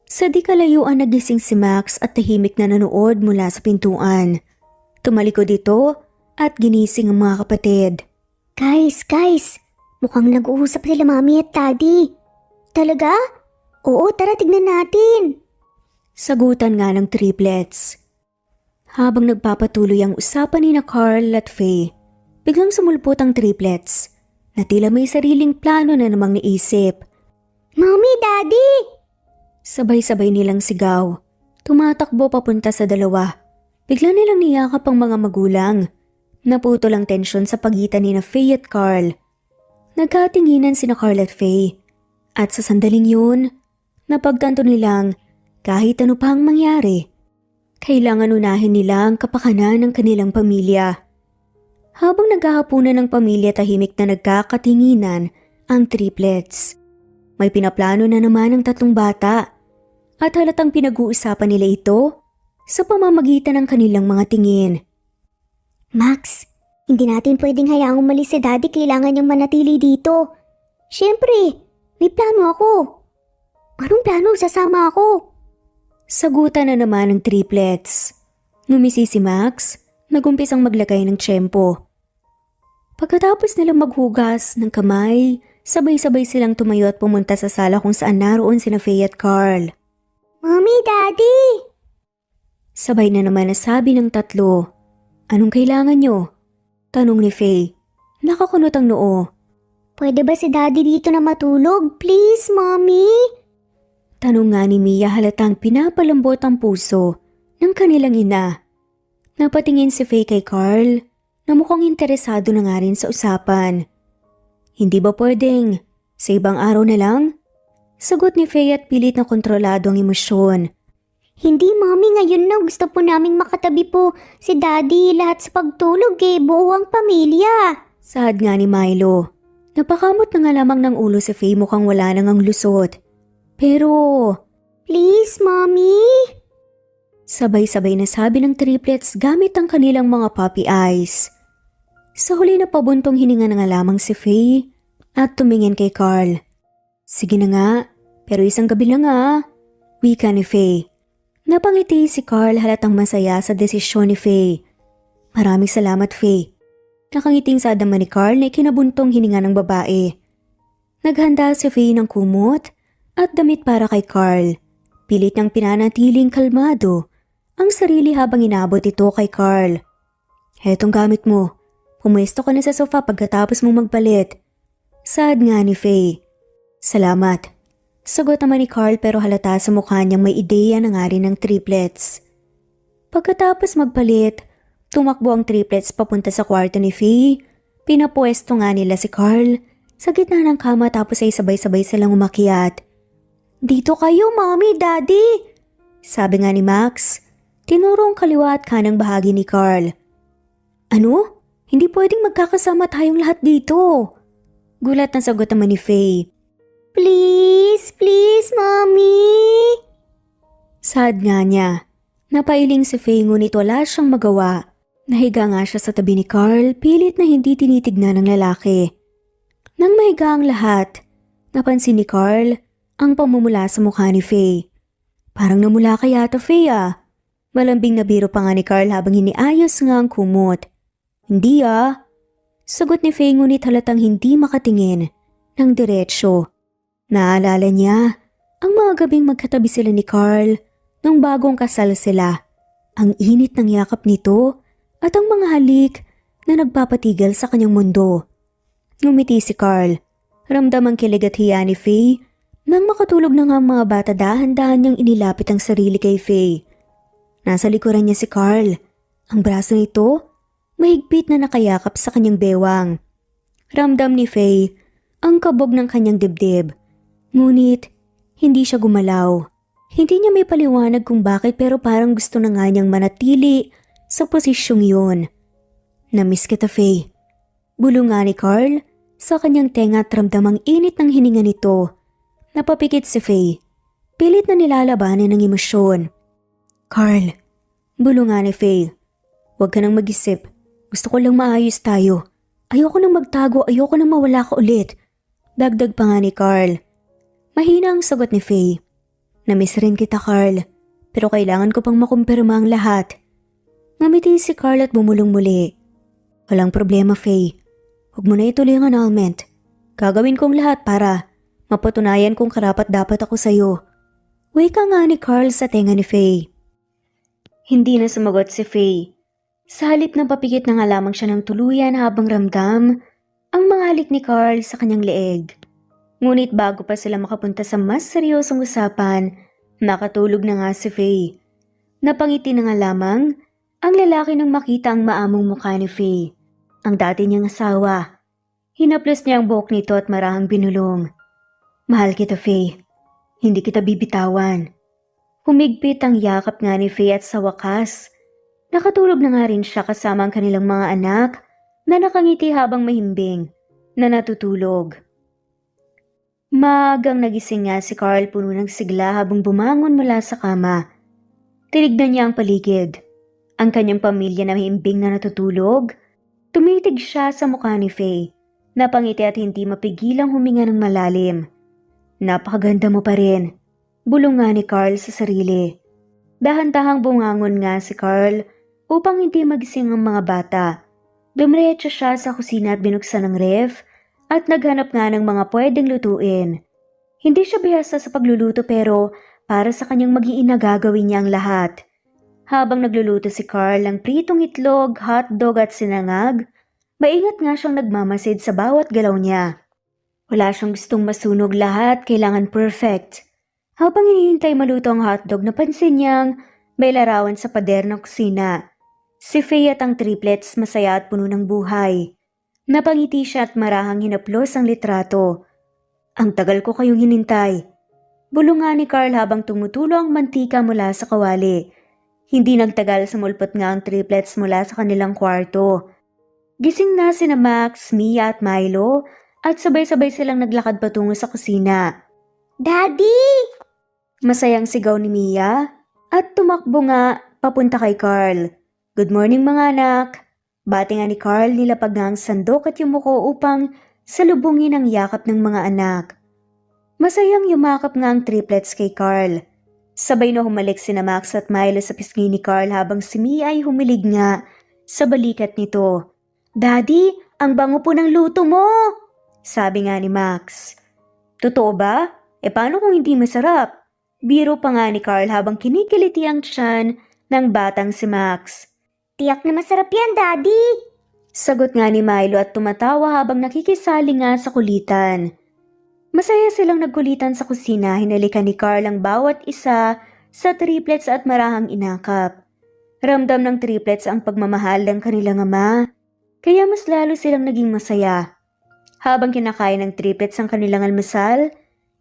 Sa di kalayuan nagising si Max at tahimik na nanood mula sa pintuan. Tumalikod ito at ginising ang mga kapatid. Guys! Mukhang nag-uusap sila Mami at Daddy. Talaga? Oo, tara tignan natin. Sagutan nga ng triplets. Habang nagpapatuloy ang usapan ni na Carl at Faye, biglang sumulpot ang triplets na tila may sariling plano na namang naisip. Mami, Daddy! Sabay-sabay nilang sigaw. Tumatakbo papunta sa dalawa. Bigla nilang niyakap ang mga magulang. Naputol ang tensyon sa pagitan ni na Faye at Carl. Nagkatinginan si na Carl at Faye. At sa sandaling yun, napagtanto nilang kahit ano pa ang mangyari, Kailangan unahin nila ang kapakanan ng kanilang pamilya. Habang naghahapunan ng pamilya, tahimik na nagkakatinginan ang triplets. May pinaplano na naman ang tatlong bata at halatang pinag-uusapan nila ito sa pamamagitan ng kanilang mga tingin. Max, hindi natin pwedeng hayaang umalis si Daddy. Kailangan niyang manatili dito. Siyempre, may plano ako. Anong plano? Sasama ako. Sagutan na naman ng triplets. Ngumisi si Max, nagumpisang maglagay ng tiyempo. Pagkatapos nilang maghugas ng kamay, sabay-sabay silang tumayo at pumunta sa sala kung saan naroon sina Faye at Carl. Mommy, Daddy! Sabay na naman nasabi ng tatlo. Anong kailangan nyo? Tanong ni Faye. Nakakunot ang noo. Pwede ba si Daddy dito na matulog? Please, Mommy! Tanong nga ni Mia, halatang pinapalambot ang puso ng kanilang ina. Napatingin si Faye kay Carl na mukhang interesado na nga rin sa usapan. Hindi ba pwedeng sa ibang araw na lang? Sagot ni Faye at pilit na kontrolado ang emosyon. Hindi, Mommy. Ngayon na gusto po naming makatabi po si Daddy. Lahat sa pagtulog buo ang pamilya. Saad nga ni Milo. Napakamot na nga lamang ng ulo si Faye, mukhang wala nang ang lusot. Pero Please, Mommy! sabay-sabay na sabi ng triplets gamit ang kanilang mga puppy eyes. Sa huli na pabuntong hininga na nga lamang si Faye at tumingin kay Carl. Sige na nga, pero isang gabi lang wika ni Faye. Napangiti si Carl, halatang masaya sa desisyon ni Faye. Maraming salamat, Faye. Nakangiting saad naman ni Carl na ikinabuntong hininga ng babae. Naghanda si Faye ng kumot at damit para kay Carl. Pilit niyang pinanatiling kalmado ang sarili habang inabot ito kay Carl. Hetong gamit mo. Pumuesto ka na sa sofa pagkatapos mong magpalit. Saad nga ni Faye. Salamat. Sagot naman ni Carl, pero halata sa mukha niyang may ideya na nga rin ng triplets. Pagkatapos magpalit, tumakbo ang triplets papunta sa kwarto ni Faye. Pinapuesto nga nila si Carl sa gitna ng kama, tapos ay sabay-sabay silang umakyat. Dito kayo, Mommy, Daddy! Sabi nga ni Max. Tinuro ang kaliwa at kanang bahagi ni Carl. Ano? Hindi pwedeng magkakasama tayong lahat dito. Gulat na sagot naman ni Faye. Please, please, Mommy! Sad nga niya. Napailing si Faye, ngunit wala siyang magawa. Nahiga nga siya sa tabi ni Carl, pilit na hindi tinitignan ng lalaki. Nang mahiga ang lahat, napansin ni Carl ang pamumula sa mukha ni Faye. Parang namula ka yata, Faye Malambing na biro pa nga ni Carl habang iniayos nga ang kumot. Hindi Sagot ni Faye, ngunit halatang hindi makatingin ng diretsyo. Naalala niya ang mga gabing magkatabi sila ni Carl nung bagong kasal sila. Ang init ng yakap nito at ang mga halik na nagpapatigil sa kanyang mundo. Ngumiti si Carl. Ramdam ang kilig at hiya ni Faye. Nang makatulog na nga ang mga bata, dahan-dahan niyang inilapit ang sarili kay Faye. Nasa likuran niya si Carl. Ang braso nito, mahigpit na nakayakap sa kanyang bewang. Ramdam ni Faye ang kabog ng kanyang dibdib. Ngunit, hindi siya gumalaw. Hindi niya may paliwanag kung bakit, pero parang gusto na nga niyang manatili sa posisyong yun. Namiss kita, Faye. Bulong nga ni Carl sa kanyang tenga at ramdam ang init ng hininga nito. Napapikit si Faye. Pilit na nilalabanan ng emosyon. Carl, bulong nga ni Faye. Huwag ka nang mag-isip. Gusto ko lang maayos tayo. Ayoko nang magtago, ayoko nang mawala ka ulit. Dagdag pa nga ni Carl. Mahina ang sagot ni Faye. Namiss rin kita, Carl. Pero kailangan ko pang makumpirma ang lahat. Ngumiti si Carl at bumulong muli. Walang problema, Faye. Huwag mo na ituloy ang annulment. Gagawin kong lahat para mapatunayan kung karapat-dapat ako sa'yo. Wika nga ni Carl sa tenga ni Faye. Hindi na sumagot si Faye. Sa halip na papikit na nga lamang siya ng tuluyan habang ramdam ang mga halik ni Carl sa kanyang leeg. Ngunit bago pa sila makapunta sa mas seryosong usapan, nakatulog na nga si Faye. Napangiti na nga lamang ang lalaki nang makita ang maamong mukha ni Faye, ang dati niyang asawa. Hinaplos niya ang buhok nito at marahang binulong. Mahal kita, Faye. Hindi kita bibitawan. Humigpit ang yakap nga ni Faye at sa wakas. Nakatulog na nga rin siya kasama ang kanilang mga anak na nakangiti habang mahimbing na natutulog. Maagang nagising nga si Carl puno ng sigla habang bumangon mula sa kama. Tinignan niya ang paligid. Ang kanyang pamilya na mahimbing na natutulog. Tumitig siya sa mukha ni Faye. Napangiti at hindi mapigilang huminga ng malalim. Napakaganda mo pa rin. Bulong nga ni Carl sa sarili. Dahan-dahang bungangon nga si Carl upang hindi magising ang mga bata. Dumiretso siya sa kusina at binuksan ang ref at naghanap nga ng mga pwedeng lutuin. Hindi siya bihasa sa pagluluto pero para sa kanyang mag-iina gagawin niya ang lahat. Habang nagluluto si Carl ng pritong itlog, hotdog at sinangag, maingat nga siyang nagmamasid sa bawat galaw niya. Wala siyang gustong masunog lahat, kailangan perfect. Habang hinihintay maluto ang hotdog, napansin niyang may larawan sa pader ng kusina. Si Faye at ang triplets masaya at puno ng buhay. Napangiti siya at marahang hinaplos ang litrato. Ang tagal ko kayong hinintay. Bulong nga ni Carl habang tumutulo ang mantika mula sa kawali. Hindi nagtagal sumulpot nga ang triplets mula sa kanilang kwarto. Gising na sina Max, Mia at Milo at sabay-sabay silang naglakad patungo sa kusina. Daddy! Masayang sigaw ni Mia at tumakbo nga papunta kay Carl. Good morning mga anak. Bati nga ni Carl, nilapag nga ang sandok at yumuko upang salubungin ang yakap ng mga anak. Masayang yumakap nga ang triplets kay Carl. Sabay na humalik sina Max at Milo sa pisngi ni Carl habang si Mia ay humilig nga sa balikat nito. Daddy, ang bango po ng luto mo! Sabi nga ni Max. Totoo ba? Paano kung hindi masarap? Biro pa nga ni Carl habang kinikiliti ang tiyan ng batang si Max. Tiyak na masarap yan, Daddy! Sagot nga ni Milo at tumatawa habang nakikisali nga sa kulitan. Masaya silang nagkulitan sa kusina, hinalikan ni Carl ang bawat isa sa triplets at marahang inakap. Ramdam ng triplets ang pagmamahal ng kanilang ama, kaya mas lalo silang naging masaya. Habang kinakain ng triplets ang kanilang almusal,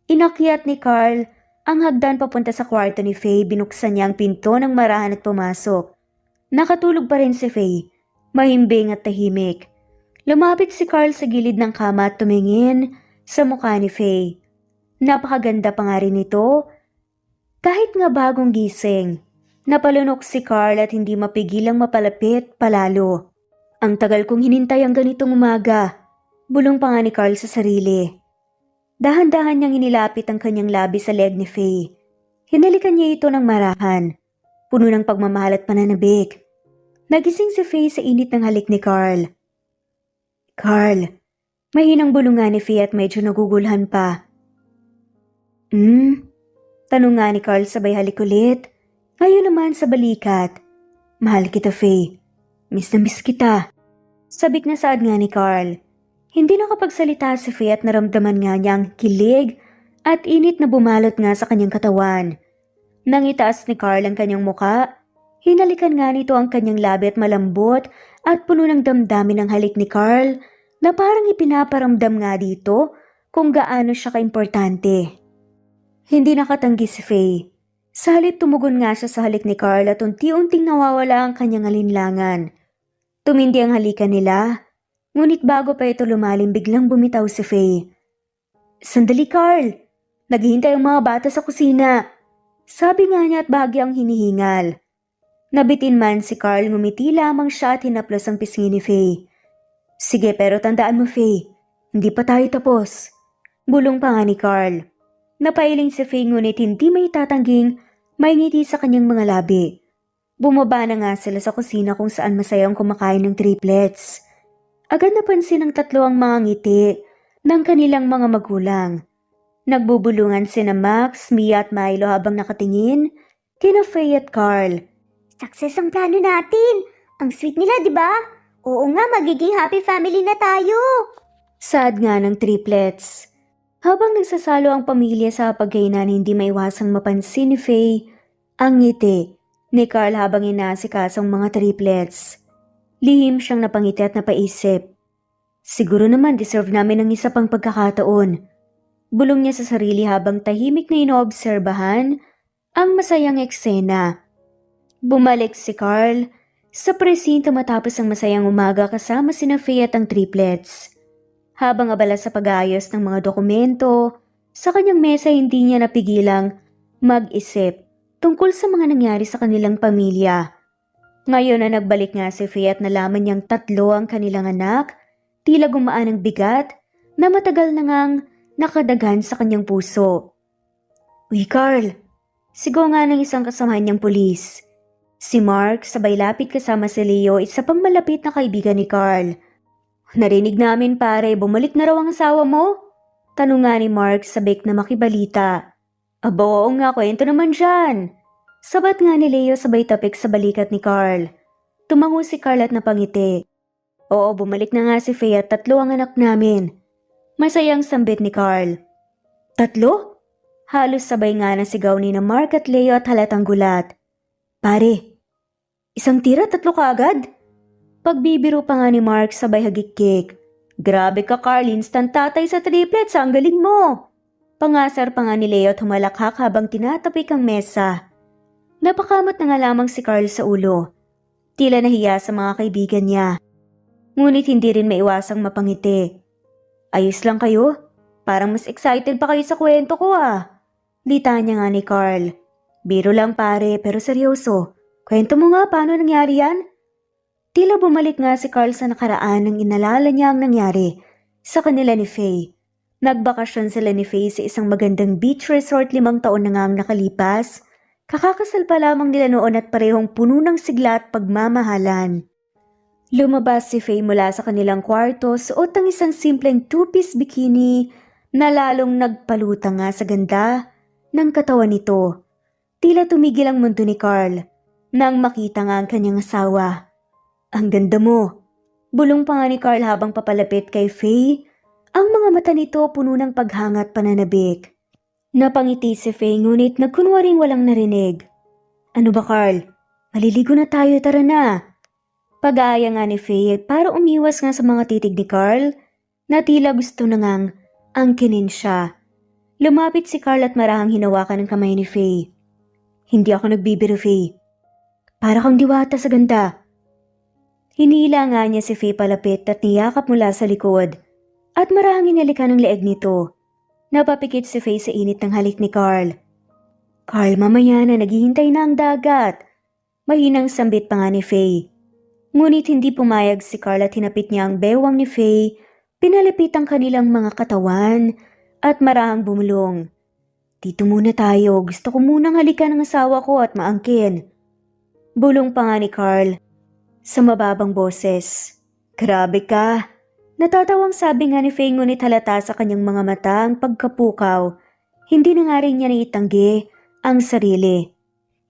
inakyat ni Carl ang hagdan papunta sa kwarto ni Faye. Binuksan niya ang pinto ng marahan at pumasok. Nakatulog pa rin si Faye, mahimbing at tahimik. Lumapit si Carl sa gilid ng kama at tumingin sa mukha ni Faye. Napakaganda pa nga rin ito. Kahit nga bagong gising, napalunok si Carl at hindi mapigilang mapalapit palalo. Ang tagal kong hinintay ang ganitong umaga. Bulong pa nga ni Carl sa sarili. Dahan-dahan niyang inilapit ang kanyang labi sa leeg ni Faye. Hinalikan niya ito ng marahan, puno ng pagmamahal at pananabik. Nagising si Faye sa init ng halik ni Carl. Carl, mahinang bulong nga ni Faye at medyo nagugulhan pa. Tanong nga ni Carl sabay halik ulit. Ngayon naman sa balikat. Mahal kita, Faye. Miss na miss kita. Sabik na saad nga ni Carl. Hindi nakapagsalita si Faye at naramdaman nga niyang kilig at init na bumalot nga sa kanyang katawan. Nang itaas ni Carl ang kanyang muka, hinalikan nga nito ang kanyang labi at malambot at puno ng damdamin ang halik ni Carl na parang ipinaparamdam nga dito kung gaano siya kaimportante. Hindi nakatanggi si Faye. Sa halip tumugon nga siya sa halik ni Carl at unti-unting nawawala ang kanyang alinlangan. Tumindi ang halikan nila. Ngunit bago pa ito lumalim, biglang bumitaw si Faye. Sandali, Carl! Naghihintay ang mga bata sa kusina. Sabi nga niya at bahagyang hinihingal. Nabitin man si Carl, ngumiti lamang siya at hinaplos ang pisngi ni Faye. Sige, pero tandaan mo, Faye, hindi pa tayo tapos. Bulong pa nga ni Carl. Napailing si Faye ngunit hindi may tatangging may ngiti sa kanyang mga labi. Bumaba na nga sila sa kusina kung saan masayang kumakain ng triplets. Agad napansin ng tatlo ang mga ngiti ng kanilang mga magulang. Nagbubulungan sina Max, Mia at Milo habang nakatingin kina Faye at Carl. Success ang plano natin! Ang sweet nila, di ba? Oo nga, magiging happy family na tayo! Saad nga ng triplets. Habang nagsasalo ang pamilya sa pagkainan, hindi maiwasang mapansin ni Faye ang ngiti ni Carl habang inaasikaso ang mga triplets. Lihim siyang napangiti at napaisip. Siguro naman deserve namin ng isa pang pagkakataon. Bulong niya sa sarili habang tahimik na inoobserbahan Ang masayang eksena. Bumalik si Carl sa presinto matapos ang masayang umaga kasama sina Faye at ang triplets. Habang abala sa pag-aayos ng mga dokumento, sa kanyang mesa hindi niya napigilang mag-isip tungkol sa mga nangyari sa kanilang pamilya. Ngayon na nagbalik nga si Faye at nalaman niyang 3 ang kanilang anak, tila gumaan ang bigat na matagal na ngang nakadagan sa kanyang puso. "Uy Carl," sigaw nga ng isang kasamahan niyang pulis. Si Mark sabay lapit kasama si Leo, isa pang malapit na kaibigan ni Carl. "Narinig namin pare, bumalik na raw ang asawa mo?" Tanong nga ni Mark sabik na makibalita. "Aba oo nga, kwento naman dyan." Sabat nga ni Leo sabay tapik sa balikat ni Carl. Tumango si Carl at napangiti. "Oo, bumalik na nga si Faye at 3 ang anak namin." Masayang sambit ni Carl. 3? Halos sabay nga na sigaw ni na Mark at Leo at halatang gulat. "Pare, isang tira 3 kaagad?" Pagbibiro pa nga ni Mark sabay hagikik. "Grabe ka Carl, instant tatay sa triplets, ang galing mo!" Pangasar pa nga ni Leo at humalakhak habang tinatapik ang mesa. Napakamot na nga lamang si Carl sa ulo. Tila nahiya sa mga kaibigan niya. Ngunit hindi rin maiwasang mapangiti. "Ayos lang kayo? Parang mas excited pa kayo sa kwento ko ah." Lita niya nga ni Carl. "Biro lang pare, pero seryoso. Kwento mo nga paano nangyari yan?" Tila bumalik nga si Carl sa nakaraan nang inalala niya ang nangyari sa kanila ni Faye. Nagbakasyon sila ni Faye sa isang magandang beach resort 5 taon na nga ang nakalipas. Kakakasal pa lamang nila noon at parehong puno ng sigla at pagmamahalan. Lumabas si Faye mula sa kanilang kwarto, suot ang isang simpleng 2-piece bikini na lalong nagpaluta nga sa ganda ng katawan nito. Tila tumigil ang mundo ni Carl nang makita nga ang kanyang asawa. "Ang ganda mo." Bulong pa nga ni Carl habang papalapit kay Faye. Ang mga mata nito puno ng paghanga at pananabik. Napangiti si Faye ngunit nagkunwaring walang narinig. "Ano ba Carl? Maliligo na tayo, tara na." Pag-aaya nga ni Faye para umiwas nga sa mga titig ni Carl na tila gusto na ngang angkinin siya. Lumapit si Carl at marahang hinawakan ng kamay ni Faye. "Hindi ako nagbibiro Faye. Para kang diwata sa ganda." Hinila nga niya si Faye palapit at niyakap mula sa likod at marahang inalikan ng leeg nito. Napapikit si Faye sa init ng halik ni Carl. "Carl, mamaya na, naghihintay na ang dagat." Mahinang sambit pa nga ni Faye. Ngunit hindi pumayag si Carl at hinapit niya ang bewang ni Faye, pinalapit ang kanilang mga katawan at marahang bumulong. "Dito muna tayo, gusto ko munang halikan ang asawa ko at maangkin." Bulong pa nga ni Carl sa mababang boses. "Grabe ka." Natatawang sabi nga ni Faye ngunit halata sa kanyang mga mata ang pagkapukaw. Hindi na nga rin niya naitanggi ang sarili.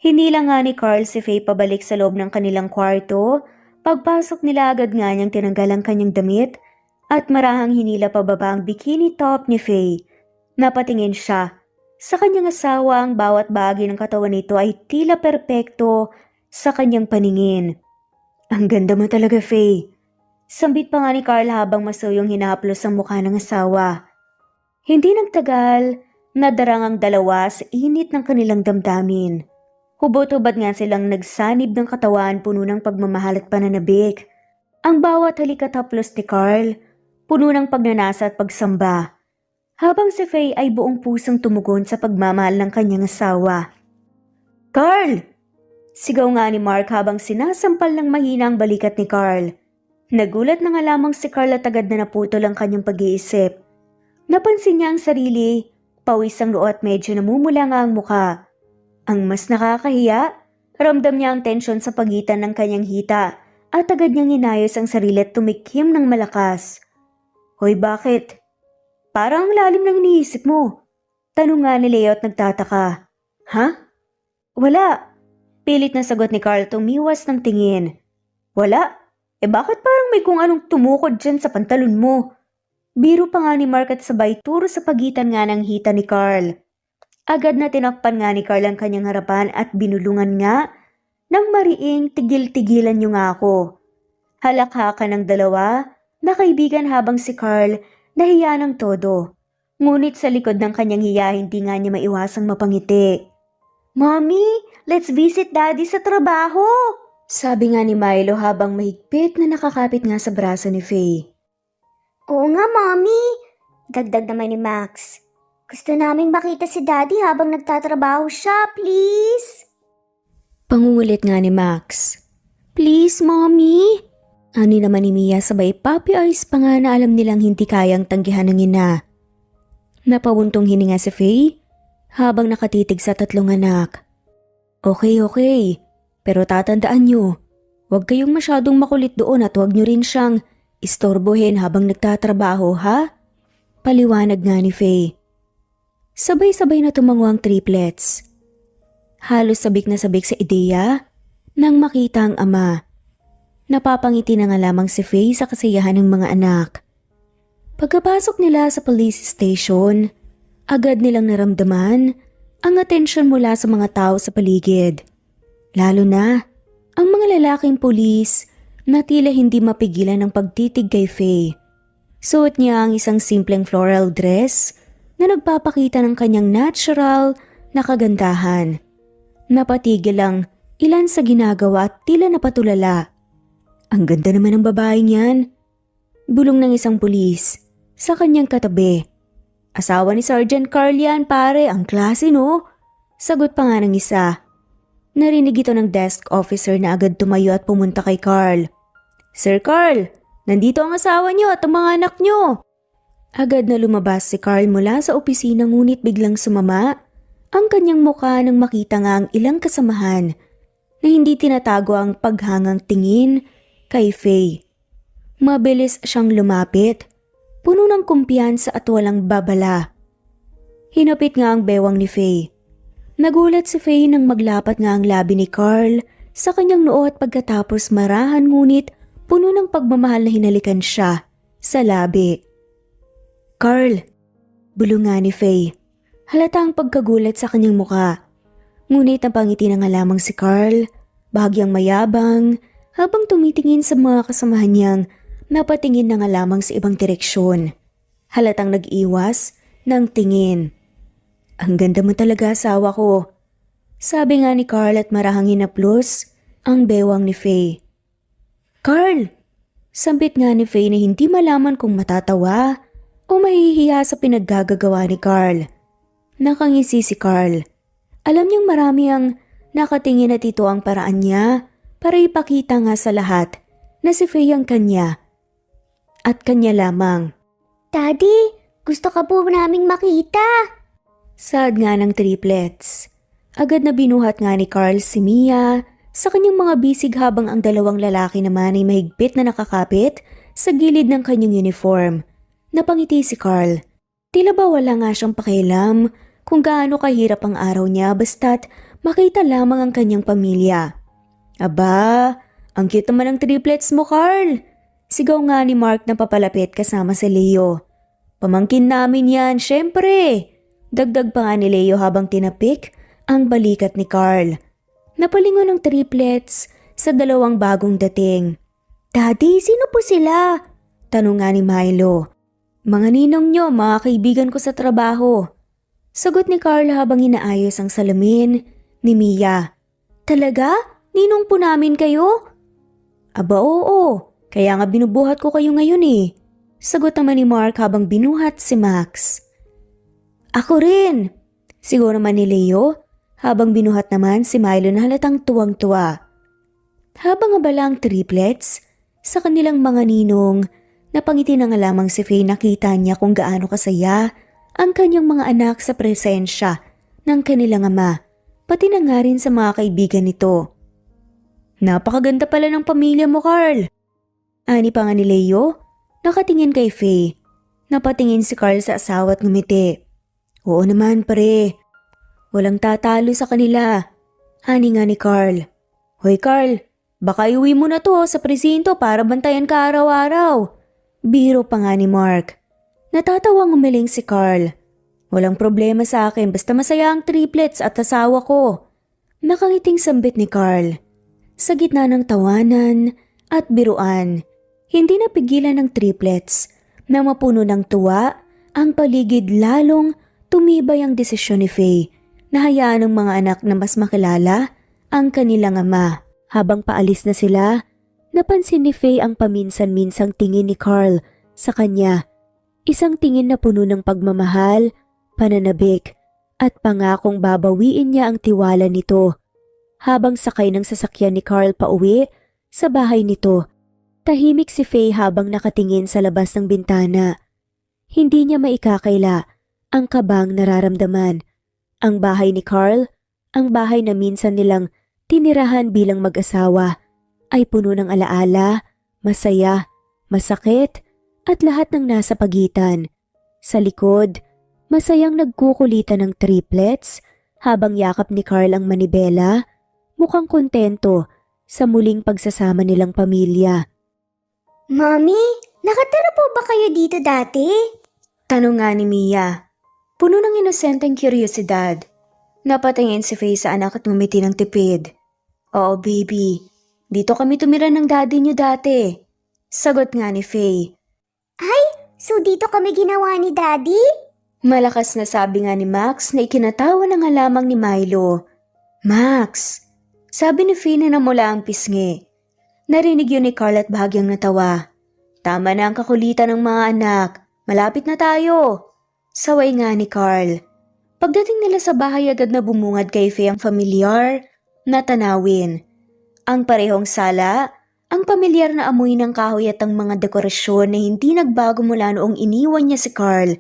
Hinila nga ni Carl si Faye pabalik sa loob ng kanilang kwarto. Pagpasok nila agad nga niyang tinanggal ang kanyang damit at marahang hinila pababa ang bikini top ni Faye. Napatingin siya sa kanyang asawa, ang bawat bahagi ng katawan nito ay tila perpekto sa kanyang paningin. "Ang ganda mo talaga Faye." Sambit pa nga ni Carl habang masuyong hinahaplos ang mukha ng asawa. Hindi nagtagal, nadarang ang dalawa sa init ng kanilang damdamin. Hubot-hubad nga silang nagsanib ng katawan puno ng pagmamahal at pananabik. Ang bawat halik at haplos ni Carl, puno ng pagnanasa at pagsamba. Habang si Faye ay buong pusong tumugon sa pagmamahal ng kanyang asawa. "Carl!" Sigaw nga ni Mark habang sinasampal ng mahina ang balikat ni Carl. Nagulat na nga lamang si Carl at agad na naputol ang kanyang pag-iisip. Napansin niya ang sarili, pawis ang noo at medyo namumula nga ang muka. Ang mas nakakahiya, ramdam niya ang tensyon sa pagitan ng kanyang hita at agad niyang inayos ang sarili at tumikim ng malakas. "Hoy, bakit? Parang ang lalim ng iniisip mo." Tanong nga ni Leo at nagtataka. "Ha?" "Wala." Pilit na sagot ni Carl tumiwas ng tingin. "Wala? Bakit parang may kung anong tumukod dyan sa pantalon mo?" Biro pa nga ni Mark at sabay turo sa pagitan nga ng hita ni Carl. Agad na tinakpan nga ni Carl ang kanyang harapan at binulungan nga ng mariing tigil-tigilan niyo nga ako. Halakhakan ng dalawa na kaibigan habang si Carl nahiya ng todo. Ngunit sa likod ng kanyang hiya hindi nga niya maiwasang mapangiti. Mommy, let's visit Daddy sa trabaho! Sabi nga ni Milo habang mahigpit na nakakapit nga sa braso ni Faye. Oo nga, Mommy. Dagdag naman ni Max. Gusto naming makita si Daddy habang nagtatrabaho siya, please. Pangungulit nga ni Max. Please, Mommy! Ani naman ni Mia sabay puppy eyes pa nga na alam nilang hindi kayang tanggihan ng ina. Napawuntong hininga si Faye habang nakatitig sa tatlong anak. Okay. Pero tatandaan nyo, huwag kayong masyadong makulit doon at huwag nyo rin siyang istorbohin habang nagtatrabaho, ha? Paliwanag nga ni Faye. Sabay-sabay na tumango ang triplets. Halos sabik na sabik sa ideya nang makita ang ama. Napapangiti na nga lamang si Faye sa kasiyahan ng mga anak. Pagkapasok nila sa police station, agad nilang naramdaman ang atensyon mula sa mga tao sa paligid. Lalo na ang mga lalaking pulis na tila hindi mapigilan ng pagtitig kay Faye. Suot niya ang isang simpleng floral dress na nagpapakita ng kanyang natural na kagandahan. Napatigil lang ilan sa ginagawa at tila napatulala. Ang ganda naman ng babaeng yan. Bulong ng isang pulis sa kanyang katabi. Asawa ni Sergeant Carl yan, pare, ang klase no? Sagot pa nga ng isa. Narinig ito ng desk officer na agad tumayo at pumunta kay Carl. Sir Carl, nandito ang asawa niyo at ang mga anak niyo. Agad na lumabas si Carl mula sa opisina ngunit biglang sumama ang kanyang mukha nang makita nga ang ilang kasamahan na hindi tinatago ang paghangang tingin kay Faye. Mabilis siyang lumapit, puno ng kumpiyansa at walang babala. Hinapit nga ang bewang ni Faye. Nagulat si Faye nang maglapat nga ang labi ni Carl sa kanyang noo at pagkatapos marahan ngunit puno ng pagmamahal na hinalikan siya sa labi. Carl, bulong nga ni Faye. Halata ang pagkagulat sa kanyang muka. Ngunit napangiti na nga lamang si Carl, bahagyang mayabang, habang tumitingin sa mga kasamahan niyang napatingin na nga lamang sa ibang direksyon. Halatang nag-iwas ng tingin. Ang ganda mo talaga, asawa ko. Sabi nga ni Carl at marahang hinaplos ang bewang ni Faye. Carl! Sambit nga ni Faye na hindi malaman kung matatawa o mahihiya sa pinaggagawa ni Carl. Nakangisi si Carl. Alam niyang marami ang nakatingin at ito ang paraan niya para ipakita nga sa lahat na si Faye ang kanya at kanya lamang. Daddy, gusto ka po naming makita. Sad nga ng triplets. Agad na binuhat nga ni Carl si Mia sa kanyang mga bisig habang ang dalawang lalaki naman ay mahigpit na nakakapit sa gilid ng kanyang uniform. Napangiti si Carl. Tila ba wala nga siyang pakialam kung gaano kahirap ang araw niya basta't makita lamang ang kanyang pamilya. Aba, ang cute naman ng triplets mo, Carl. Sigaw nga ni Mark na papalapit kasama si Leo. Pamangkin namin yan, syempre. Dagdag pa nga ni Leo habang tinapik ang balikat ni Carl. Napalingon ng triplets sa dalawang bagong dating. Daddy, sino po sila? Tanong nga ni Milo. Mga ninong nyo, mga kaibigan ko sa trabaho. Sagot ni Carl habang inaayos ang salamin ni Mia. Talaga? Ninong po namin kayo? Aba oo, kaya nga binubuhat ko kayo ngayon eh. Sagot naman ni Mark habang binuhat si Max. Ako rin. Siguro naman ni Leo habang binuhat naman si Milo na halatang tuwang-tuwa. Habang abala ang triplets sa kanilang mga ninong, napangiti na nga lamang si Faye nakita niya kung gaano kasaya ang kanyang mga anak sa presensya ng kanilang ama, pati na nga rin sa mga kaibigan nito. Napakaganda pala ng pamilya mo, Carl. Ani pa nga ni Leo, nakatingin kay Faye. Napatingin si Carl sa asawa at ngumiti. Oo naman, pare. Walang tatalo sa kanila. Ani nga ni Carl. Hoy Carl, baka iuwi mo na to sa presinto para bantayan ka araw-araw. Biro pa nga ni Mark. Natatawang umiling si Carl. Walang problema sa akin basta masaya ang triplets at asawa ko. Nakangiting sambit ni Carl. Sa gitna ng tawanan at biruan, hindi napigilan ng triplets na mapuno ng tuwa ang paligid lalong tumibay ang desisyon ni Faye Nahayaan ng mga anak na mas makilala ang kanilang ama. Habang paalis na sila, napansin ni Faye ang paminsan-minsang tingin ni Carl sa kanya. Isang tingin na puno ng pagmamahal, pananabik, at pangakong babawiin niya ang tiwala nito. Habang sakay ng sasakyan ni Carl pauwi sa bahay nito, tahimik si Faye habang nakatingin sa labas ng bintana. Hindi niya maikakaila ang kabang nararamdaman. Ang bahay ni Carl, ang bahay na minsan nilang tinirahan bilang mag-asawa, ay puno ng alaala, masaya, masakit, at lahat ng nasa pagitan. Sa likod, masayang nagkukulitan ng triplets habang yakap ni Carl ang manibela, mukhang kontento sa muling pagsasama nilang pamilya. Mommy, nakatira po ba kayo dito dati? Tanong nga ni Mia. Puno ng inosenteng kuryosidad. Napatingin si Faye sa anak at ngumiti ng tipid. Oo baby, dito kami tumira ng daddy niyo dati. Sagot nga ni Faye. Ay, so dito kami ginawa ni Daddy? Malakas na sabi nga ni Max na ikinatawa na nga lamang ni Milo. Max, sabi ni Faye na namula ang pisngi. Narinig yun ni Carl at bahagyang natawa. Tama na ang kakulitan ng mga anak. Malapit na tayo. Saway nga ni Carl. Pagdating nila sa bahay agad na bumungad kay Faye ang familiar na tanawin. Ang parehong sala, ang pamilyar na amoy ng kahoy at ang mga dekorasyon na hindi nagbago mula noong iniwan niya si Carl.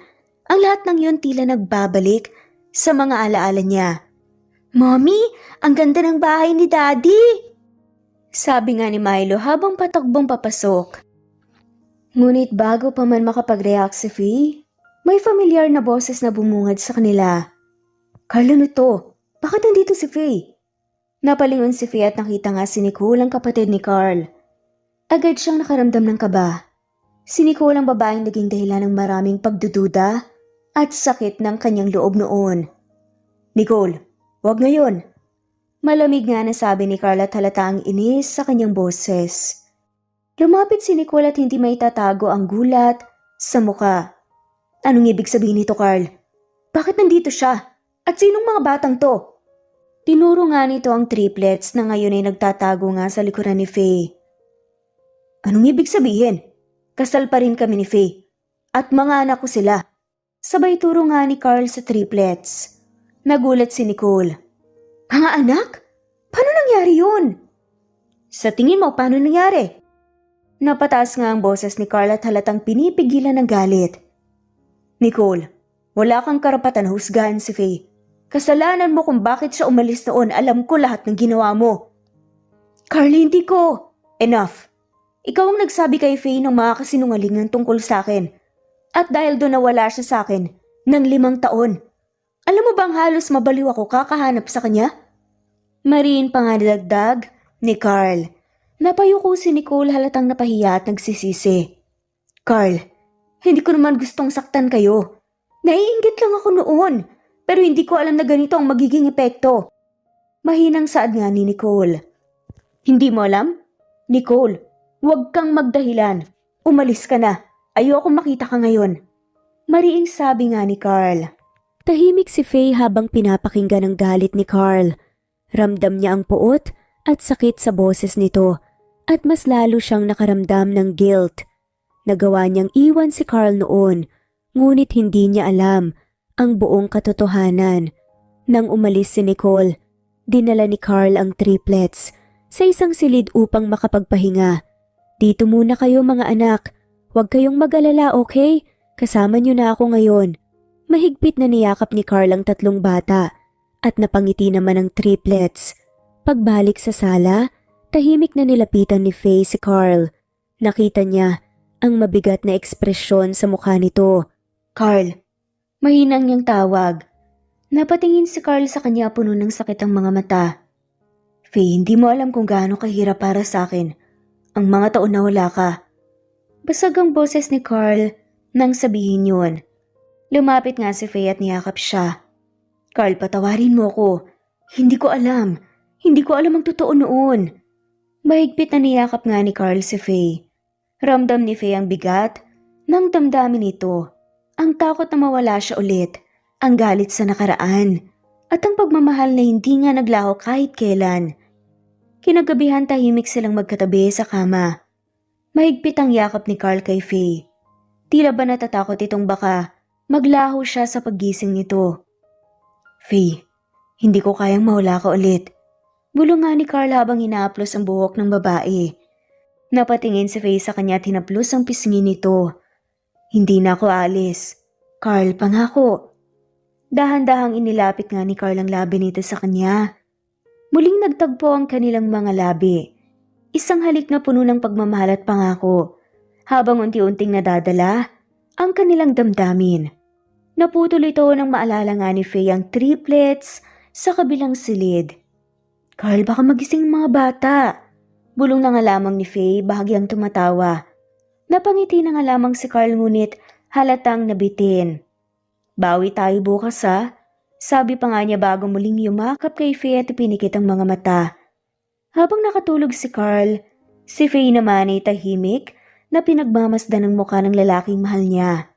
Ang lahat ng yun tila nagbabalik sa mga alaala niya. Mommy, ang ganda ng bahay ni Daddy! Sabi nga ni Milo habang patakbong papasok. Ngunit bago pa man makapag-react si Faye, may familiar na boses na bumungad sa kanila. Carl, ano to? Bakit nandito si Faye? Napalingon si Faye at nakita nga si Nicole ang kapatid ni Carl. Agad siyang nakaramdam ng kaba. Si Nicole ang babaeng naging dahilan ng maraming pagdududa at sakit ng kanyang loob noon. Nicole, wag ngayon. Malamig nga na sabi ni Carl at halata ang inis sa kanyang boses. Lumapit si Nicole at hindi maitatago ang gulat sa muka. Anong ibig sabihin nito, Carl? Bakit nandito siya? At sinong mga batang to? Tinuro nga nito ang triplets na ngayon ay nagtatago nga sa likuran ni Faye. Anong ibig sabihin? Kasal pa rin kami ni Faye. At mga anak ko sila. Sabay turo nga ni Carl sa triplets. Nagulat si Nicole. Mga anak? Paano nangyari yun? Sa tingin mo, paano nangyari? Napataas nga ang boses ni Carl at halatang pinipigilan ng galit. Nicole, wala kang karapatan na husgahan si Faye. Kasalanan mo kung bakit siya umalis noon. Alam ko lahat ng ginawa mo. Carly, hindi ko. Enough. Ikaw ang nagsabi kay Faye ng mga kasinungalingan tungkol sa akin. At dahil doon nawala siya sa akin ng 5 taon. Alam mo bang halos mabaliw ako kakahanap sa kanya? Mariin pa nga nilagdag ni Carl. Napayuko si Nicole halatang napahiya at nagsisisi. Carl, hindi ko naman gustong saktan kayo. Naiinggit lang ako noon. Pero hindi ko alam na ganito ang magiging epekto. Mahinang saad nga ni Nicole. Hindi mo alam? Nicole, huwag kang magdahilan. Umalis ka na. Ayoko makita ka ngayon. Mariing sabi nga ni Carl. Tahimik si Faye habang pinapakinggan ang galit ni Carl. Ramdam niya ang puot at sakit sa boses nito at mas lalo siyang nakaramdam ng guilt. Nagawa niyang iwan si Carl noon, ngunit hindi niya alam ang buong katotohanan. Nang umalis si Nicole, dinala ni Carl ang triplets sa isang silid upang makapagpahinga. Dito muna kayo mga anak. Huwag kayong mag-alala, okay? Kasama niyo na ako ngayon. Mahigpit na niyakap ni Carl ang 3 bata at napangiti naman ang triplets. Pagbalik sa sala, tahimik na nilapitan ni Faye si Carl. Nakita niya ang mabigat na ekspresyon sa mukha nito. Carl, mahinang niyang tawag. Napatingin si Carl sa kanya puno ng sakit ang mga mata. Faye, hindi mo alam kung gaano kahirap para sa akin ang mga taon na wala ka. Basag ang boses ni Carl nang sabihin yun. Lumapit nga si Faye at niyakap siya. Carl, patawarin mo ko. Hindi ko alam. Hindi ko alam ang totoo noon. Mahigpit na niyakap nga ni Carl si Faye. Ramdam ni Faye ang bigat ng damdamin nito. Ang takot na mawala siya ulit, ang galit sa nakaraan, At ang pagmamahal na hindi nga naglaho kahit kailan. Kinagabihan tahimik silang magkatabi sa kama. Mahigpit ang yakap ni Carl kay Faye. Tila ba natatakot itong baka maglaho siya sa paggising nito. Faye, hindi ko kayang mawala ka ulit. Bulong nga ni Carl habang inaaplos ang buhok ng babae. Napatingin si Faye sa kanya at hinaplos ang pisngi nito. Hindi na ako alis. Carl, pangako. Dahan-dahang inilapit nga ni Carl ang labi nito sa kanya. Muling nagtagpo ang kanilang mga labi. Isang halik na puno ng pagmamahal at pangako. Habang unti-unting nadadala ang kanilang damdamin. Naputol ito nang maalala nga ni Faye ang triplets sa kabilang silid. Carl, baka magising ang mga bata. Bulong na nga lamang ni Faye bahagyang tumatawa. Napangiti na nga lamang si Carl ngunit halatang nabitin. Bawi tayo bukas ha. Sabi pa nga niya bago muling yumakap kay Faye at pinikit ang mga mata. Habang nakatulog si Carl, si Faye naman ay tahimik na pinagmamasdan ng mukha ng lalaking mahal niya.